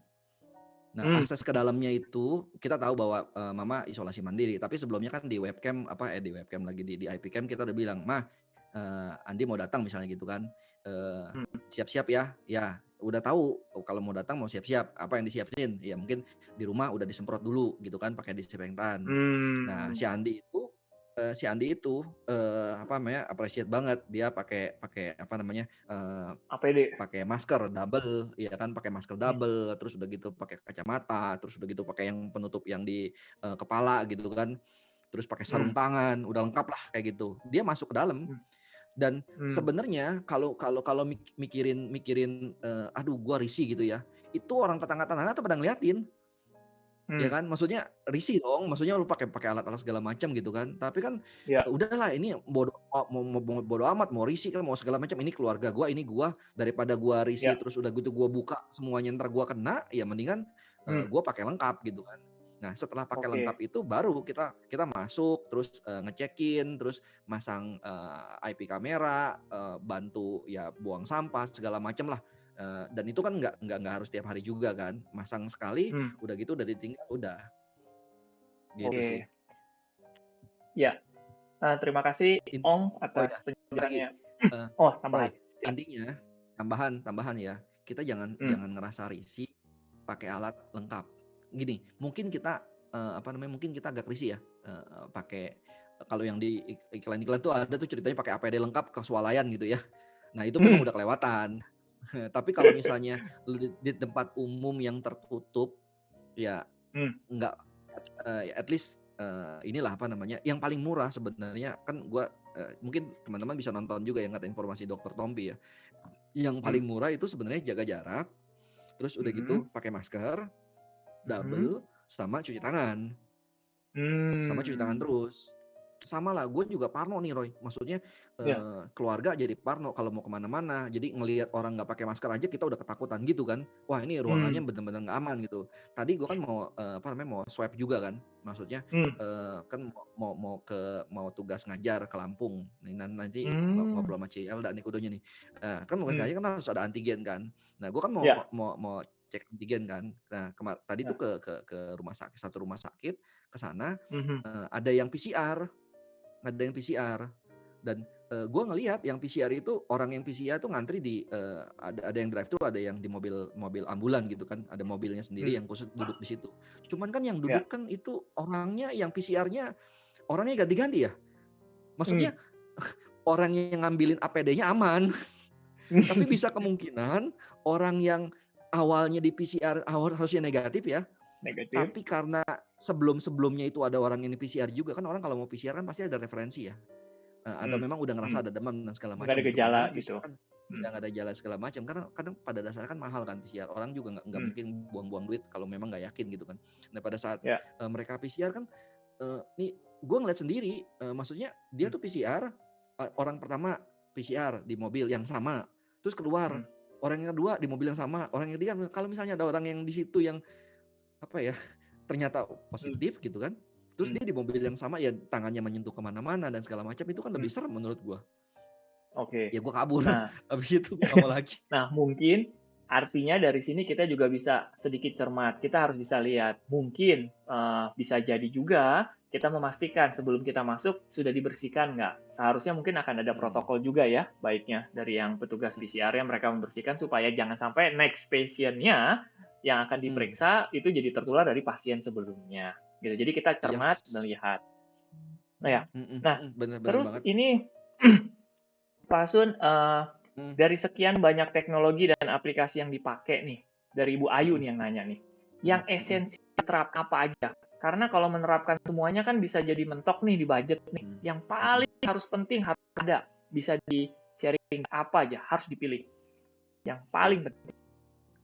Nah, akses ke dalamnya itu kita tahu bahwa Mama isolasi mandiri, tapi sebelumnya kan di webcam di webcam lagi di IP cam kita udah bilang, "Mah, Andi mau datang misalnya gitu kan. Siap-siap ya." Ya, udah tahu kalau mau datang mau siap-siap. Apa yang disiapin? Ya mungkin di rumah udah disemprot dulu gitu kan pakai disinfektan. Nah, si Andi itu appreciate banget, dia pakai APD, pakai masker double, ya kan, pakai masker double, terus udah gitu pakai kacamata, terus udah gitu pakai yang penutup yang di kepala gitu kan, terus pakai sarung tangan, udah lengkap lah kayak gitu. Dia masuk ke dalam dan sebenarnya kalau mikirin aduh gua risih gitu ya, itu orang tetangga tuh pada ngeliatin. Ya kan, maksudnya risih dong, maksudnya lu pakai alat-alat segala macam gitu kan. Tapi kan udahlah ini bodo amat mau risih kan mau segala macam, ini keluarga gua, ini gua, daripada gua risih terus udah gitu gua buka semuanya ntar gua kena, ya mendingan gua pakai lengkap gitu kan. Nah, setelah pakai Oke. lengkap itu baru kita masuk, terus ngecekin, terus masang IP kamera, bantu ya buang sampah segala macam lah. Dan itu kan nggak harus tiap hari juga kan. Masang sekali, Hmm, udah gitu udah ditinggal udah gitu sih. oke. Ya, terima kasih In- Ong oh ya, atas lagi penjelasannya. eh, Oh, Roy, tambahan. Siap. intinya tambahan ya, kita jangan Hmm, jangan ngerasa risih pakai alat lengkap. Gini, mungkin kita mungkin kita agak risih ya pakai kalau yang di iklan-iklan tuh ada tuh ceritanya pakai APD lengkap kesualayan gitu ya. Nah, itu memang hmm, udah kelewatan. Tapi kalau misalnya lu di tempat umum yang tertutup ya hmm, nggak at least inilah apa namanya yang paling murah sebenarnya kan gua mungkin teman-teman bisa nonton juga yang kata informasi Dokter Tompi ya. Yang hmm, paling murah itu sebenarnya jaga jarak, terus udah hmm, gitu pakai masker, hmm, double, sama cuci tangan. Sama cuci tangan hmm. terus. Sama lah, gue juga parno nih Roy. Maksudnya Ya, keluarga jadi parno kalau mau kemana-mana. Jadi ngelihat orang nggak pakai masker aja kita udah ketakutan gitu kan. Wah ini ruangannya hmm, bener-bener nggak aman gitu. Tadi gue kan mau mau swab juga kan. Maksudnya hmm, kan mau tugas ngajar ke Lampung. Nih nanti hmm, ngobrol sama Elda nih kudonya nih. Kan mau hmm. ngajar kan harus ada antigen kan. Nah gue kan Ya, mau cek antigen kan. Nah tadi tuh ya. ke rumah sakit, satu rumah sakit ke sana Mhm, ada yang PCR, dan gue ngelihat yang PCR itu orang yang PCR tuh ngantri di ada yang drive thru, ada yang di mobil ambulan gitu kan, ada mobilnya sendiri hmm. yang khusus duduk di situ. Cuman kan yang Ya, duduk kan itu orangnya yang PCR-nya orangnya ganti-ganti ya. hmm. Maksudnya orang yang ngambilin APD-nya aman, tapi bisa kemungkinan orang yang awalnya di PCR harusnya negatif ya, Negatif. tapi karena sebelum-sebelumnya itu ada orang yang di PCR juga kan orang kalau mau PCR kan pasti ada referensi ya. Atau Hmm, memang udah hmm. ngerasa ada demam dan segala Nggak macam ada gitu kan. gejala Karena gitu. PCR kan Hmm, udah nggak ada jalan segala macam. Karena kadang pada dasarnya kan mahal kan PCR. Orang juga nggak hmm. mungkin buang-buang duit kalau memang nggak yakin gitu kan. Nah pada saat Ya, mereka PCR kan, nih gue ngeliat sendiri, maksudnya dia hmm, tuh PCR, orang pertama PCR di mobil yang sama, terus keluar. hmm, Orang yang kedua di mobil yang sama, orang yang ketiga kalau misalnya ada orang yang di situ yang apa ya ternyata hmm, positif gitu kan. Terus hmm, dia di mobil yang sama ya tangannya menyentuh kemana-mana dan segala macam itu kan hmm. lebih serem menurut gua. Oke. Ya gue kabur, Nah, habis itu gue nggak mau lagi. nah, mungkin artinya dari sini kita juga bisa sedikit cermat. Kita harus bisa lihat, mungkin bisa jadi juga kita memastikan sebelum kita masuk sudah dibersihkan nggak. Seharusnya mungkin akan ada Mhm, protokol juga ya, baiknya dari yang petugas PCR yang mereka membersihkan supaya jangan sampai next patientnya yang akan mhm, diperiksa itu jadi tertular dari pasien sebelumnya. Gitu. Jadi kita cermat yes, melihat. Nah ya, mhm nah mhm, bener bener terus banget, ini Pak Sun, mhm dari sekian banyak teknologi dan aplikasi yang dipakai nih, dari Ibu Ayu mhm nih yang nanya nih, yang mhm mhm esensi terap apa aja? Karena kalau menerapkan semuanya kan bisa jadi mentok nih di budget nih. mhm Yang mhm paling harus penting harus ada, bisa di sharing apa aja, harus dipilih. Yang oke. paling penting.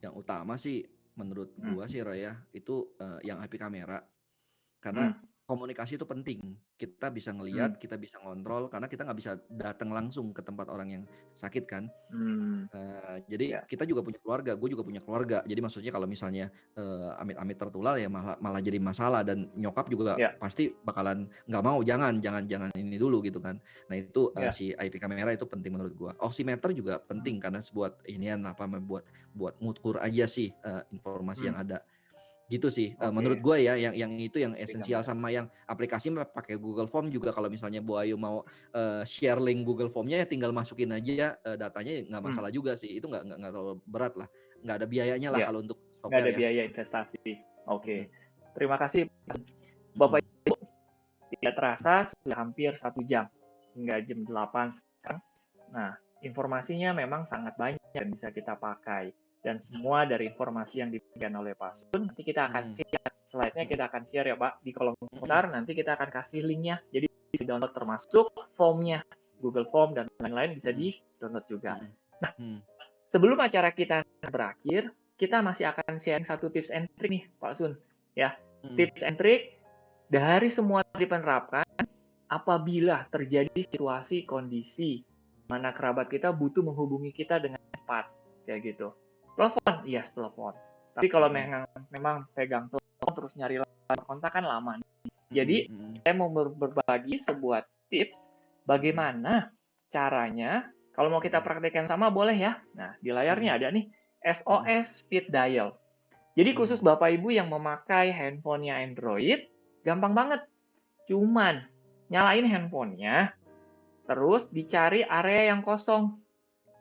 Yang utama sih menurut Hmm, gua sih Roy ya, itu, yang IP kamera. Karena hmm, komunikasi itu penting. Kita bisa hmm, ngelihat, kita bisa ngontrol, karena kita nggak bisa datang langsung ke tempat orang yang sakit kan. hmm, Jadi ya, kita juga punya keluarga, gue juga punya keluarga. Jadi maksudnya kalau misalnya amit-amit tertular ya malah malah jadi masalah dan nyokap juga ya, pasti bakalan nggak mau, jangan jangan jangan ini dulu gitu kan. Nah itu ya. si IP kamera itu penting menurut gue. Oximeter juga Hmm, penting karena sebuat inian apa buat buat ngukur aja sih informasi hmm, yang ada. Gitu sih, menurut oke, gue ya, yang itu yang di esensial kamera. sama yang aplikasi mah pakai Google Form juga kalau misalnya Bu Ayu mau, share link Google Form-nya ya tinggal masukin aja, datanya ya nggak Hmm, masalah juga sih, itu nggak terlalu berat lah, nggak ada biayanya lah ya, kalau untuk nggak software ada ya. biaya investasi. Mhm Oke, terima kasih Bapak. mhm Tidak terasa sudah hampir 1 jam, hingga jam 8 sekarang. Nah, informasinya memang sangat banyak dan bisa kita pakai. Dan semua dari informasi yang diberikan oleh Pak Sun, nanti kita akan mhm share. Slide-nya mhm kita akan share ya Pak, di kolom mhm komentar. Nanti kita akan kasih linknya. Jadi bisa download termasuk formnya. Google Form dan lain-lain bisa mhm di-download juga. mhm mhm Sebelum acara kita berakhir, kita masih akan sharing satu tips and trick nih Pak Sun. Ya, mhm tips and trick dari semua diterapkan apabila terjadi situasi kondisi mana kerabat kita butuh menghubungi kita dengan cepat kayak gitu. Telepon, iya telepon. Tapi kalau mhm memang pegang telepon terus nyari kontak kan lama. Jadi saya mau berbagi sebuah tips bagaimana caranya kalau mau kita praktekkan sama boleh ya. Nah, di layarnya ada nih SOS Speed Dial. Jadi khusus Bapak Ibu yang memakai handphonenya Android, gampang banget. Cuman nyalain handphonenya, terus dicari area yang kosong.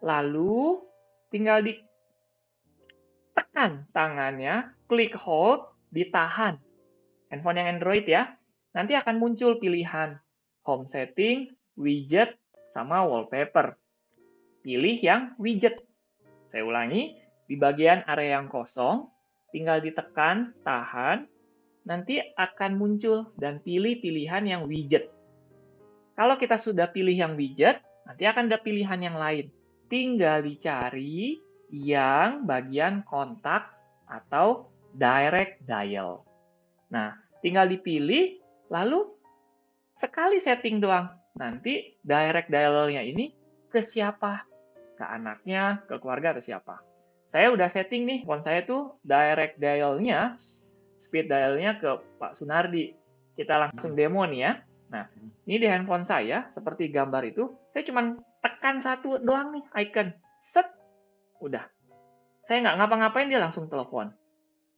Lalu tinggal ditekan tangannya, klik hold, ditahan. Handphone yang Android ya. Nanti akan muncul pilihan home setting, widget, sama wallpaper. Pilih yang widget. Saya ulangi, di bagian area yang kosong, tinggal ditekan, tahan, nanti akan muncul dan pilih pilihan yang widget. Kalau kita sudah pilih yang widget, nanti akan ada pilihan yang lain. Tinggal dicari yang bagian kontak atau direct dial. Nah, tinggal dipilih, lalu sekali setting doang. Nanti direct dial-nya ini ke siapa? Ke anaknya, ke keluarga, atau siapa? Saya udah setting nih, phone saya tuh direct dial-nya, speed dial-nya ke Pak Sunardi. Kita langsung demo nih ya. Nah, ini di handphone saya, seperti gambar itu, saya cuma tekan satu doang nih, icon. Set, udah. Saya nggak ngapa-ngapain, dia langsung telepon.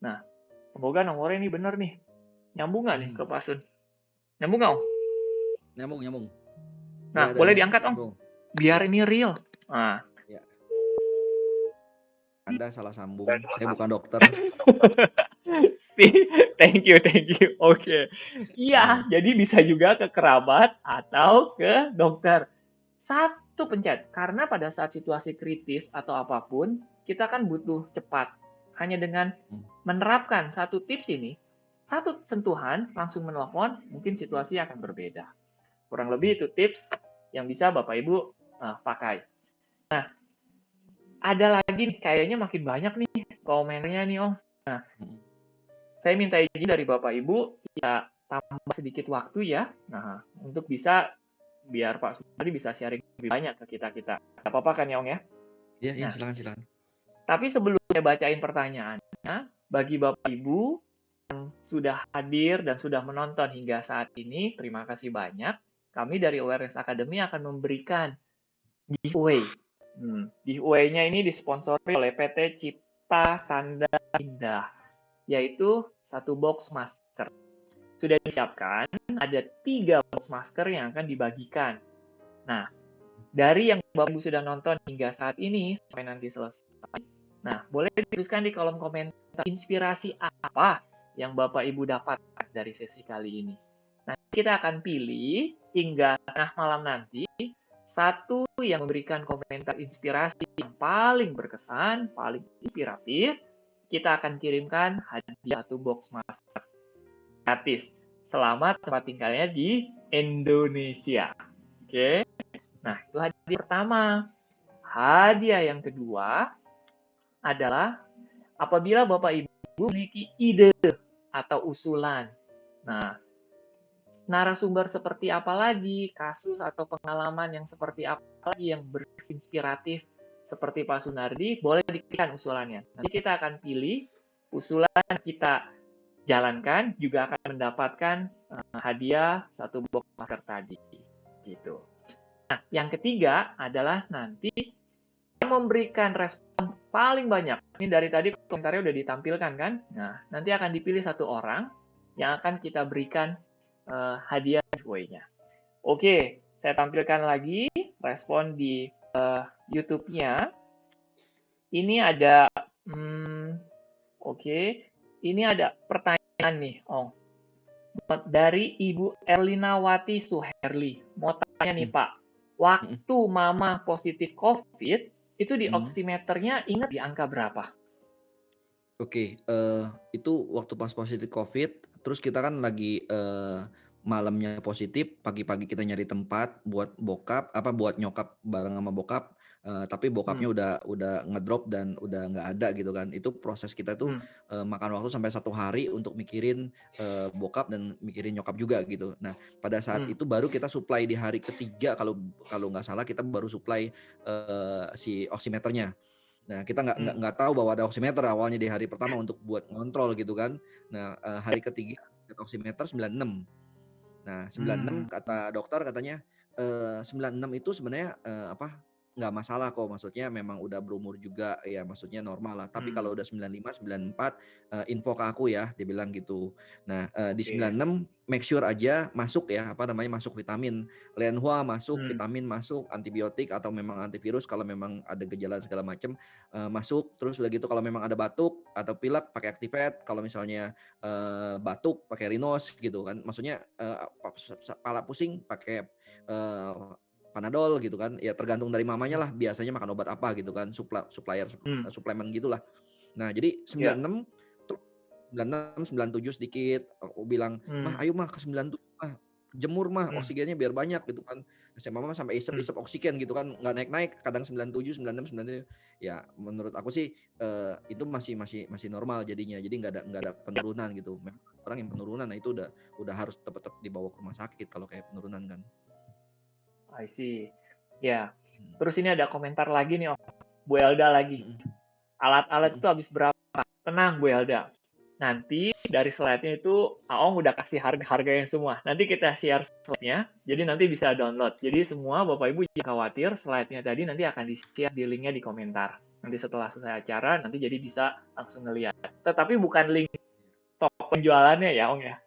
Nah, semoga nomornya ini bener nih. Nyambung nggak nih ke Pak Sun? Nyambung nggak, Om? Nyambung. Nah, Ya, boleh diangkat, Om. nyambung. Biar ini real. Nah. Ya. Anda salah sambung. Saya bukan dokter. Thank you. Oke. Iya, jadi bisa juga ke kerabat atau ke dokter. Satu pencet. Karena pada saat situasi kritis atau apapun, kita kan butuh cepat. Hanya dengan menerapkan satu tips ini, satu sentuhan, langsung menelpon, mungkin situasi akan berbeda. Kurang lebih itu tips yang bisa Bapak Ibu pakai. Nah, ada lagi nih, kayaknya makin banyak nih komennya nih, Om. Nah, saya minta izin dari Bapak Ibu, kita tambah sedikit waktu ya. Nah, untuk bisa, biar Pak Sunardi bisa sharing lebih banyak ke kita-kita. Gak apa-apa kan ya, Om ya? Iya, silakan. Tapi sebelum saya bacain pertanyaannya, bagi Bapak Ibu yang sudah hadir dan sudah menonton hingga saat ini, terima kasih banyak. Kami dari Awareness Academy akan memberikan giveaway. Giveaway-nya ini disponsori oleh PT Cipta Sanda Indah, yaitu satu box masker. Sudah disiapkan, ada 3 box masker yang akan dibagikan. Nah, dari yang Bapak Ibu sudah nonton hingga saat ini, sampai nanti selesai, nah, boleh dituliskan di kolom komentar inspirasi apa yang Bapak Ibu dapat dari sesi kali ini. Nah, kita akan pilih hingga tengah malam nanti, satu yang memberikan komentar inspirasi yang paling berkesan, paling inspiratif, kita akan kirimkan hadiah 1 box masker gratis selama tempat tinggalnya di Indonesia. Oke. Nah, itu hadiah pertama. Hadiah yang kedua adalah apabila Bapak Ibu memiliki ide atau usulan. Nah, narasumber seperti apa lagi, kasus atau pengalaman yang seperti apa lagi yang berinspiratif seperti Pak Sunardi, boleh diberikan usulannya. Nanti kita akan pilih usulan kita jalankan, juga akan mendapatkan hadiah 1 box masker tadi. Gitu. Nah, yang ketiga adalah nanti yang memberikan respon paling banyak. Ini dari tadi komentarnya udah ditampilkan kan? Nah, nanti akan dipilih 1 orang yang akan kita berikan hadiah giveaway-nya. Oke, saya tampilkan lagi respon di YouTube-nya. Ini ada, ini ada pertanyaan nih, dari Ibu Erlinawati Suherli. Mau tanya nih Pak, waktu Mama positif COVID, itu di oximeternya ingat di angka berapa? Oke, itu waktu pas positif COVID, terus kita kan lagi malamnya positif, pagi-pagi kita nyari tempat buat buat nyokap bareng sama bokap, tapi bokapnya udah ngedrop dan udah nggak ada gitu kan. Itu proses kita tuh makan waktu sampai 1 hari untuk mikirin bokap dan mikirin nyokap juga gitu. Nah, pada saat itu baru kita supply di hari ketiga kalau nggak salah kita baru supply si oximeternya. Nah, kita nggak tahu bahwa ada oximeter awalnya di hari pertama untuk buat ngontrol gitu kan. Nah, hari ketiga heart rate oximeter 96. Nah, 96 kata dokter katanya 96 itu sebenarnya nggak masalah kok, maksudnya memang udah berumur juga ya, maksudnya normal lah. Tapi kalau udah 95, 94 info ke aku ya, dia bilang gitu. Nah, di Oke. 96 make sure aja masuk ya, masuk vitamin. Lenhua masuk, vitamin masuk, antibiotik atau memang antivirus kalau memang ada gejala segala macam masuk. Terus udah gitu kalau memang ada batuk atau pilek pakai Activate, kalau misalnya batuk pakai Rinos gitu kan. Maksudnya kepala pusing pakai Panadol gitu kan, ya tergantung dari mamanya lah biasanya makan obat apa gitu kan, suplemen gitulah. Nah jadi 96 tuh 96 97 sedikit, aku bilang mah ayo mah ke 97 mah, jemur mah oksigennya biar banyak gitu kan. Saya mama sampai isep oksigen gitu kan, nggak naik kadang 97 96 97 ya menurut aku sih itu masih normal jadinya, jadi nggak ada penurunan gitu. Memang orang yang penurunan, nah itu udah harus tetap dibawa ke rumah sakit kalau kayak penurunan kan. I see. Ya. Terus ini ada komentar lagi nih, Om. Bu Elda lagi. Alat-alat itu habis berapa? Tenang, Bu Elda. Nanti dari slide-nya itu Aong udah kasih harga-harga yang semua. Nanti kita share slide-nya, jadi nanti bisa download. Jadi semua Bapak Ibu jangan khawatir, slide-nya tadi nanti akan di-share di link-nya di komentar. Nanti setelah selesai acara, nanti jadi bisa langsung ngeliat. Tetapi bukan link toko penjualannya ya, Ong ya?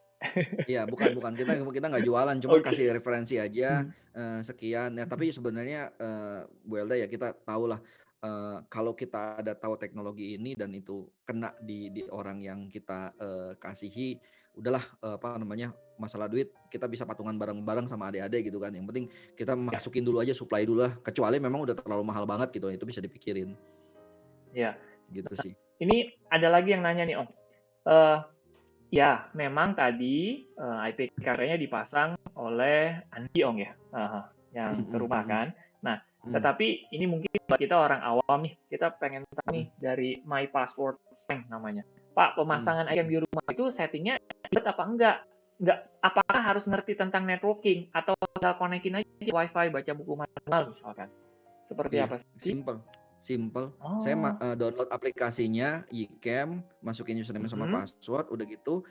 Iya, bukan kita nggak jualan, cuma kasih referensi aja sekian ya. Tapi sebenarnya Bu Elda ya kita tahu lah kalau kita ada tahu teknologi ini dan itu kena di orang yang kita kasihi, udahlah masalah duit kita bisa patungan bareng-bareng sama adik-adik gitu kan. Yang penting kita masukin dulu aja, supply dulu lah. Kecuali memang udah terlalu mahal banget gitu, itu bisa dipikirin. Ya. Gitu sih. Ini ada lagi yang nanya nih Om. Ya, memang tadi IP kameranya dipasang oleh Andi Ong ya, yang ke rumah kan. Nah, tetapi ini mungkin buat kita orang awam nih, kita pengen tahu nih dari My Password Strength namanya. Pak, pemasangan ICAM di rumah itu settingnya ribet apa enggak? Apakah harus ngerti tentang networking atau tinggal konekin aja Wi-Fi, baca buku manual misalkan? Seperti apa sih? Simple. Saya download aplikasinya YiCam, masukin username sama password, udah gitu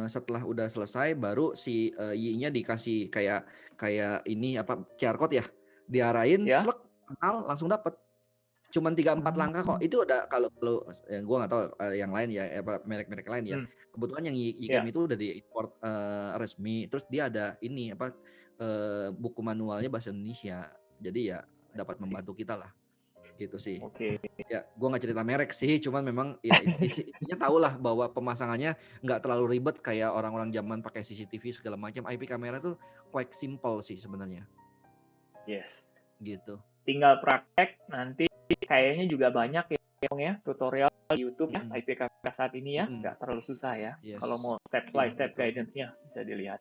setelah udah selesai baru si Y-nya dikasih kayak ini QR code ya, diarahin, selek, kenal, langsung dapet. Cuman 3-4 langkah kok. Itu udah kalau gue nggak tahu yang lain ya, merek-merek lain ya. Kebetulan yang YiCam itu udah di import resmi, terus dia ada ini buku manualnya bahasa Indonesia. Jadi ya dapat membantu kita lah. Gitu sih. Oke. Ya, gue nggak cerita merek sih, cuman memang ya intinya tahu lah bahwa pemasangannya nggak terlalu ribet kayak orang-orang zaman pakai CCTV segala macam. IP kamera tuh quite simple sih sebenarnya. Yes. Gitu. Tinggal praktek nanti kayaknya juga banyak ya tutorial di YouTube ya IP kamera saat ini ya, nggak terlalu susah ya. Yes. Kalau mau step by step guidance-nya bisa dilihat.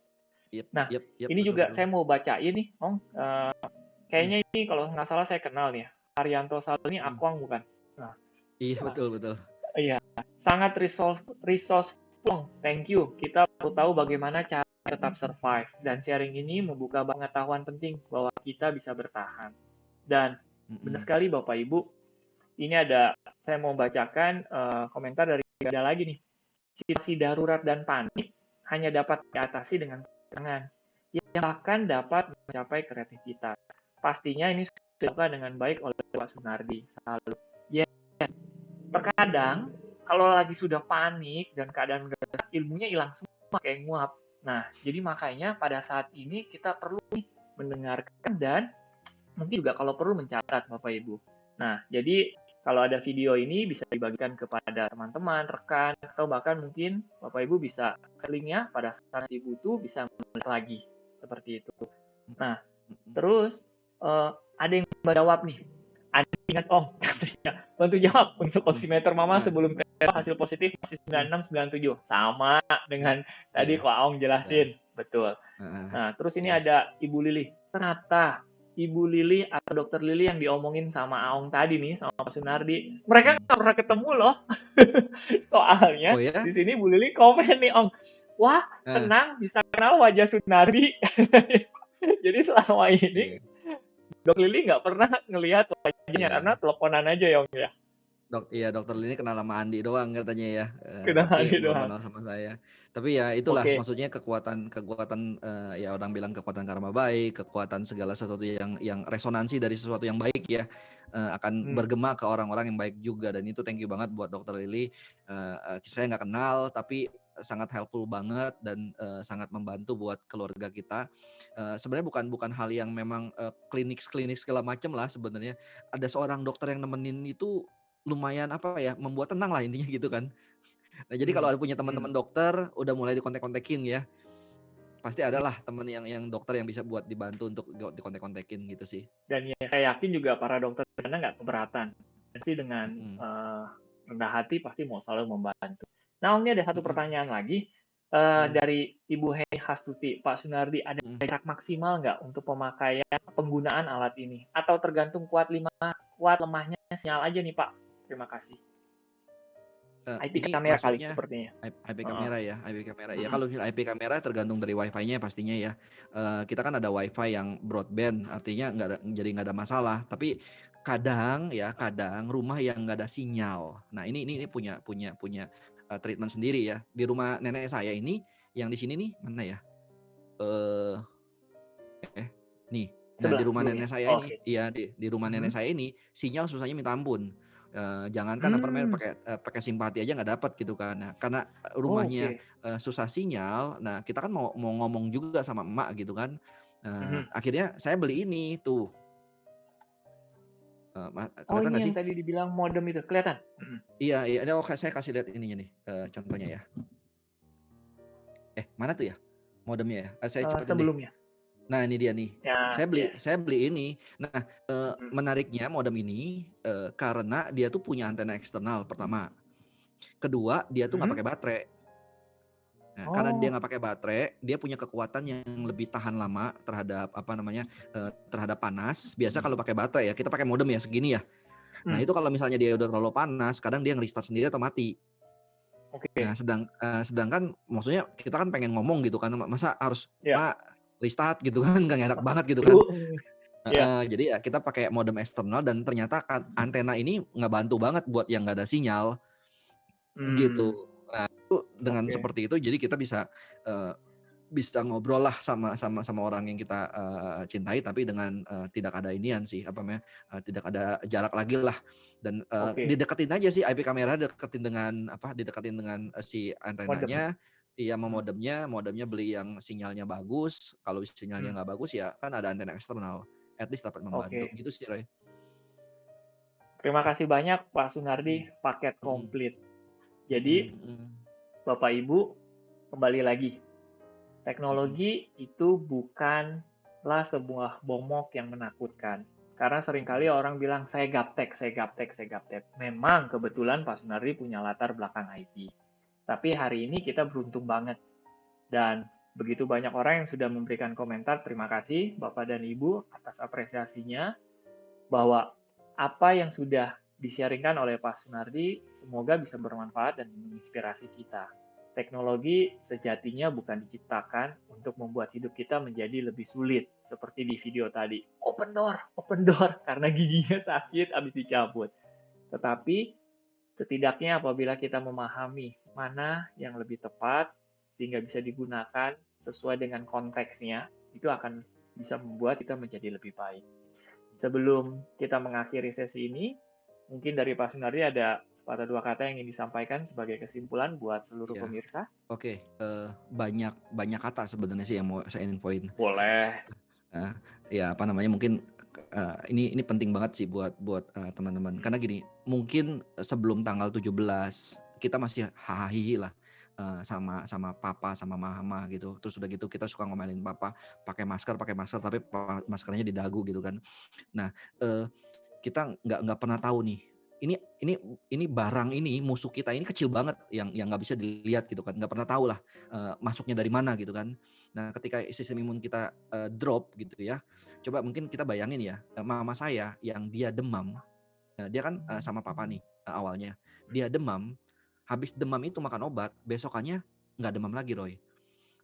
Yep, ini juga saya mau bacain nih, Ong. Kayaknya ini kalau nggak salah saya kenal nih. Arianto Sal ini Akuang bukan? Nah, iya betul. Iya, sangat resourceful. Thank you. Kita perlu tahu bagaimana cara tetap survive dan sharing ini membuka pengetahuan penting bahwa kita bisa bertahan. Dan benar sekali Bapak Ibu. Ini saya mau bacakan komentar dari ada lagi nih. Situasi darurat dan panik hanya dapat diatasi dengan tangan yang bahkan dapat mencapai kreativitas. Pastinya ini dilakukan dengan baik oleh Pak Sunardi selalu. Yes. Terkadang kalau lagi sudah panik dan keadaan gerak, ilmunya hilang semua kayak nguap. Nah, jadi makanya pada saat ini kita perlu mendengarkan dan mungkin juga kalau perlu mencatat Bapak Ibu. Nah, jadi kalau ada video ini bisa dibagikan kepada teman-teman, rekan, atau bahkan mungkin Bapak Ibu bisa linknya pada saat dibutuh bisa melihat lagi seperti itu. Nah, terus ada yang menjawab nih. Ada ingat Om, katanya. Bantu jawab untuk oximeter Mama sebelum tes hasil positif masih 96, 97. Sama dengan tadi kok Om jelasin. Betul. Nah, terus ini ada Ibu Lili. Ternyata Ibu Lili atau Dokter Lili yang diomongin sama Aong tadi nih, sama Pak Sunardi. Mereka nggak pernah ketemu loh. Soalnya di sini Bu Lili komen nih Om. Wah, senang bisa kenal wajah Sunardi. Jadi selama ini Dok Lili nggak pernah ngelihat wajahnya karena teleponan aja ya Om ya. Iya, dokter ini kenal sama Andi doang katanya ya, Kenal tapi Andi belum doang. kenal sama saya. Tapi ya itulah Oke. maksudnya kekuatan kekuatan, ya orang bilang kekuatan karma baik, kekuatan segala sesuatu yang resonansi dari sesuatu yang baik ya, akan Hmm. bergema ke orang-orang yang baik juga dan itu thank you banget buat Dokter Lily, saya nggak kenal tapi sangat helpful banget dan, sangat membantu buat keluarga kita. Sebenarnya bukan hal yang memang, klinik segala macam lah sebenarnya. Ada seorang dokter yang nemenin itu lumayan apa ya, membuat tenang lah intinya gitu kan. Nah jadi kalau Hmm. ada punya Hmm. teman-teman dokter, udah mulai dikontek-kontekin ya, pasti adalah teman yang dokter yang bisa buat dibantu untuk dikontek-kontekin gitu sih. Dan ya, saya yakin juga para dokter di sana nggak keberatan. Sih dengan Mhm, rendah hati pasti mau selalu membantu. Nah, Om, ini ada satu mhm, pertanyaan lagi. iya, Dari Ibu Heni Hastuti, Pak Sunardi, ada mhm. jarak maksimal nggak untuk pemakaian penggunaan alat ini? Atau tergantung kuat lemahnya sinyal aja nih, Pak? Terima kasih. IP Ini kamera kali maksudnya sepertinya. IP Heeh. kamera ya, IP kamera. Ya Mm-mm. kalau misalnya IP kamera tergantung dari WiFi-nya pastinya ya. Kita kan ada WiFi yang broadband, artinya nggak ada masalah. Tapi kadang rumah yang nggak ada sinyal. Nah ini punya treatment sendiri ya. Di rumah nenek saya ini, yang di sini nih mana ya? Eh, nih. Nah di Sebelah rumah nenek sebelumnya. saya ini, Oke. iya di rumah nenek Mhm. saya ini sinyal susahnya minta ampun. Jangankan apartemen Hmm. pakai simpati aja nggak dapat gitu kan. Nah, karena rumahnya, Oke. susah sinyal, nah kita kan mau mau ngomong juga sama emak gitu kan. Mhm. Akhirnya saya beli ini tuh, Oh, kelihatan ini nggak yang sih? tadi dibilang modem itu kelihatan? Mhm. Iya iya, ini saya kasih lihat ininya nih, contohnya ya. Mana tuh ya modemnya ya? Saya cepetin deh. Sebelumnya. Nah ini dia nih, Ya, yes. saya beli ini. Nah, Mhm. menariknya modem ini, karena dia tuh punya antena eksternal pertama, kedua dia tuh nggak Mhm. pakai baterai. Nah, karena dia Oh. nggak pakai baterai, dia punya kekuatan yang lebih tahan lama terhadap apa namanya, terhadap panas. Biasa kalau pakai baterai ya, kita pakai modem ya segini ya. Nah Hmm. itu kalau misalnya dia udah terlalu panas, kadang dia nge-restart sendiri atau mati. Nah Oke. sedangkan maksudnya kita kan pengen ngomong gitu kan, masa harus, Ya. "Mak, restart," gitu kan, nggak enak banget gitu kan. Dulu. Ya. Jadi ya kita pakai modem eksternal dan ternyata kan antena ini ngebantu banget buat yang nggak ada sinyal, Hmm. gitu. Nah itu dengan Oke. seperti itu jadi kita eee bisa ngobrol lah sama orang yang kita, cintai tapi dengan, tidak ada inian sih, apa namanya, tidak ada jarak lagi lah dan, Oke. dideketin aja sih IP kamera deketin dengan apa, dideketin dengan, si Modem. antenanya, iya sama Hmm. modemnya beli yang sinyalnya bagus, kalau sinyalnya Hmm. nggak bagus ya kan ada antena eksternal, at least dapat membantu, Oke. gitu sih Roy. Terima kasih banyak Pak Sunardi, Mhm, paket mhm, komplit. Jadi, mhm, mhm. Bapak Ibu, kembali lagi. Mhm, Teknologi itu bukanlah sebuah momok yang menakutkan. Karena seringkali mhm, orang bilang, saya gaptek, saya gaptek, saya gaptek. Memang kebetulan Pak Sunardi punya latar belakang IT. Tapi hari ini kita beruntung banget. Dan begitu banyak orang yang sudah memberikan komentar, terima kasih Bapak dan Ibu atas apresiasinya, bahwa apa yang sudah disiaringkan oleh Pak Sunardi semoga bisa bermanfaat dan menginspirasi kita. Teknologi sejatinya bukan diciptakan untuk membuat hidup kita menjadi lebih sulit, seperti di video tadi. Open door, karena giginya sakit habis dicabut. Tetapi setidaknya apabila kita memahami mana yang lebih tepat, sehingga bisa digunakan sesuai dengan konteksnya, itu akan bisa membuat kita menjadi lebih baik. Sebelum kita mengakhiri sesi ini, mungkin dari Pak Sunardi ada sepatah dua kata yang ingin disampaikan sebagai kesimpulan buat seluruh iya, pemirsa? oke, banyak banyak kata sebenarnya sih yang mau saya infoin. Boleh. Nah, ya apa namanya mungkin, ini penting banget sih buat, teman-teman karena gini, mungkin sebelum tanggal 17 kita masih hahaha lah, sama sama papa, sama mama gitu, terus udah gitu kita suka ngomelin papa pakai masker tapi maskernya di dagu gitu kan. Nah, eee kita nggak pernah tahu nih, ini ini ini barang ini, musuh kita ini kecil banget yang nggak bisa dilihat gitu kan, nggak pernah tahu lah, masuknya dari mana gitu kan. Nah ketika sistem imun kita, drop gitu ya, coba mungkin kita bayangin ya, mama saya yang dia demam, dia kan, sama papa nih, awalnya, dia demam, habis demam itu makan obat, besokannya nggak demam lagi Roy.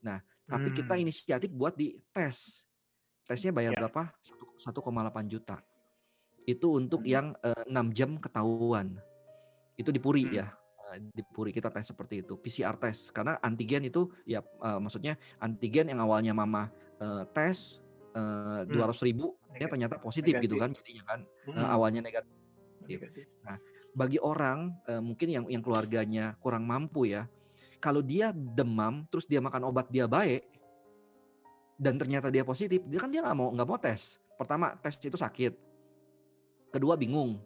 Nah tapi kita Hmm, inisiatif buat dites, tesnya bayar ya. berapa? 1,8 juta. Itu untuk yang, 6 jam ketahuan. Itu di Puri Hmm. ya, di Puri kita tes seperti itu, PCR test. Karena antigen itu ya, maksudnya antigen yang awalnya mama, tes, Hmm. 200.000 ternyata positif gitu Negatif. kan jadinya kan, Hmm. awalnya negatif. Negatif. Nah, bagi orang, mungkin yang keluarganya kurang mampu ya, kalau dia demam terus dia makan obat dia baik dan ternyata dia positif, dia nggak mau tes. Pertama, tes itu sakit. Kedua, bingung.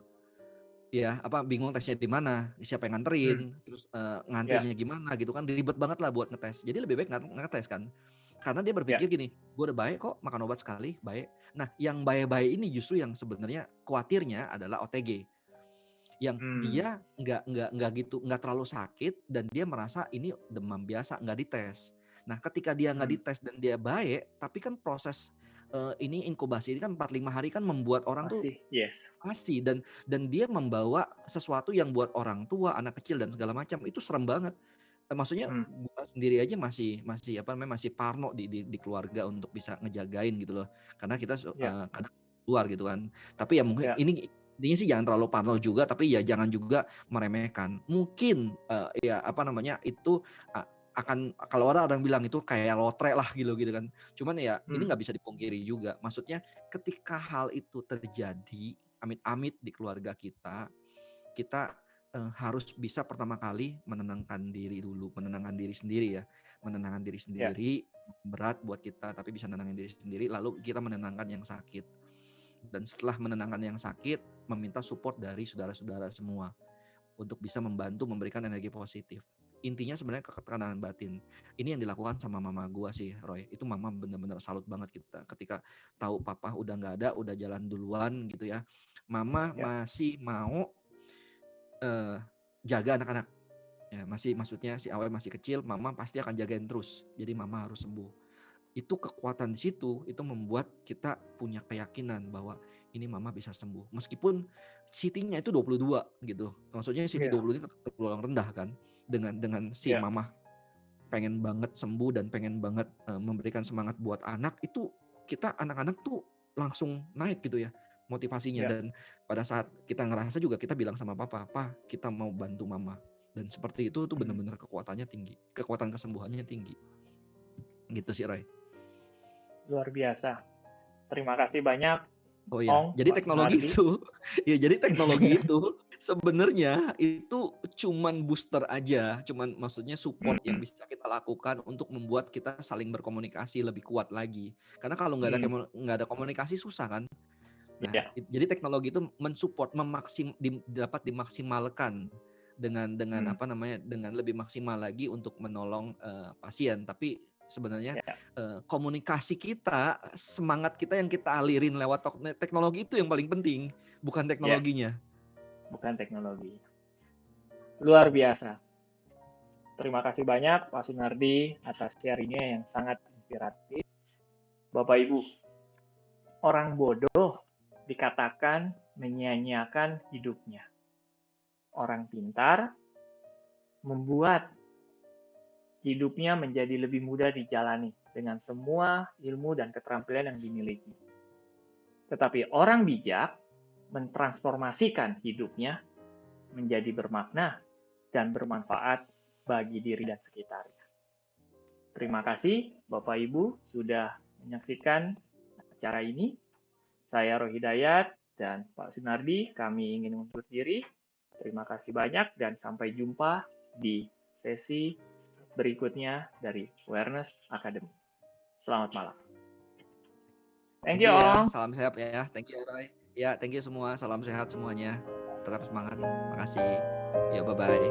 Ya, bingung tesnya di mana, siapa yang nganterin, Hmm. terus Ya. ngantrinya gimana gitu kan, ribet banget lah buat ngetes. Jadi lebih baik nggak ngetes kan. Karena dia Ya. berpikir gini, gue udah baik kok, makan obat sekali, baik. Nah, yang baik-baik ini justru yang sebenarnya khawatirnya adalah OTG. Yang Hmm. dia nggak terlalu sakit dan dia merasa ini demam biasa, nggak dites. Nah, ketika dia nggak Hmm. dites dan dia baik, tapi kan proses ini inkubasi ini kan 4-5 hari kan membuat orang tuh Masih. Yes. pasti dan dia membawa sesuatu yang buat orang tua, anak kecil dan segala macam itu serem banget. Maksudnya Hmm. gua sendiri aja masih parno di keluarga untuk bisa ngejagain gitu loh. Karena kita Ya. kadang keluar gitu kan. Tapi ya mungkin Ya. intinya sih jangan terlalu parno juga, tapi ya jangan juga meremehkan. Mungkin itu akan kalau orang bilang itu kayak lotre lah gitu kan. Cuman ya ini Hmm. nggak bisa dipungkiri juga. Maksudnya ketika hal itu terjadi amit-amit di keluarga kita harus bisa pertama kali menenangkan diri dulu, menenangkan diri sendiri ya, menenangkan diri Ya. sendiri, berat buat kita tapi bisa menenangkan diri sendiri, lalu kita menenangkan yang sakit. Dan setelah menenangkan yang sakit, meminta support dari saudara-saudara semua untuk bisa membantu memberikan energi positif. Intinya sebenarnya ketekanan batin. Ini yang dilakukan sama mama gua sih, Roy. Itu mama bener-bener salut banget kita. Ketika tahu papa udah nggak ada, udah jalan duluan gitu ya. Mama Ya. masih mau jaga anak-anak. Ya, maksudnya si Awe masih kecil, mama pasti akan jagain terus. Jadi mama harus sembuh. Itu kekuatan di situ, itu membuat kita punya keyakinan bahwa ini mama bisa sembuh. Meskipun CT-nya itu 22 gitu. Maksudnya CT Ya. 20 itu tergolong rendah kan. Dengan si Ya. mama pengen banget sembuh dan pengen banget memberikan semangat buat anak, itu kita anak-anak tuh langsung naik gitu ya motivasinya. Ya. Dan pada saat kita ngerasa juga kita bilang sama papa, kita mau bantu mama. Dan seperti itu tuh Hmm. benar-benar kekuatannya tinggi, kekuatan kesembuhannya tinggi. Gitu sih, Ray. Luar biasa. Terima kasih banyak, Oh ya, Ong, jadi Pak teknologi Sunardi. itu, ya jadi teknologi itu sebenarnya itu cuman booster aja, cuman maksudnya support yang Hmm. bisa kita lakukan untuk membuat kita saling berkomunikasi lebih kuat lagi. Karena kalau Hmm. nggak ada komunikasi susah kan. Nah, Ya. jadi teknologi itu mensupport, dapat dimaksimalkan dengan Hmm. dengan lebih maksimal lagi untuk menolong pasien. Tapi sebenarnya Ya. komunikasi kita, semangat kita yang kita alirin lewat teknologi itu yang paling penting, bukan Yes. teknologinya. Bukan teknologi. Luar biasa. Terima kasih banyak Pak Sunardi atas sharingnya yang sangat inspiratif. Bapak Ibu, orang bodoh dikatakan menyia-nyiakan hidupnya. Orang pintar membuat hidupnya menjadi lebih mudah dijalani dengan semua ilmu dan keterampilan yang dimiliki. Tetapi orang bijak mentransformasikan hidupnya menjadi bermakna dan bermanfaat bagi diri dan sekitarnya. Terima kasih Bapak Ibu sudah menyaksikan acara ini. Saya Roh Hidayat dan Pak Sunardi, kami ingin undur diri. Terima kasih banyak dan sampai jumpa di sesi berikutnya dari Awareness Academy. Selamat malam. Thank you, ya, Ong. salam sehat ya. Thank you, Roy. Ya, thank you semua. Salam sehat semuanya. Tetap semangat. Makasih. Ya, bye-bye.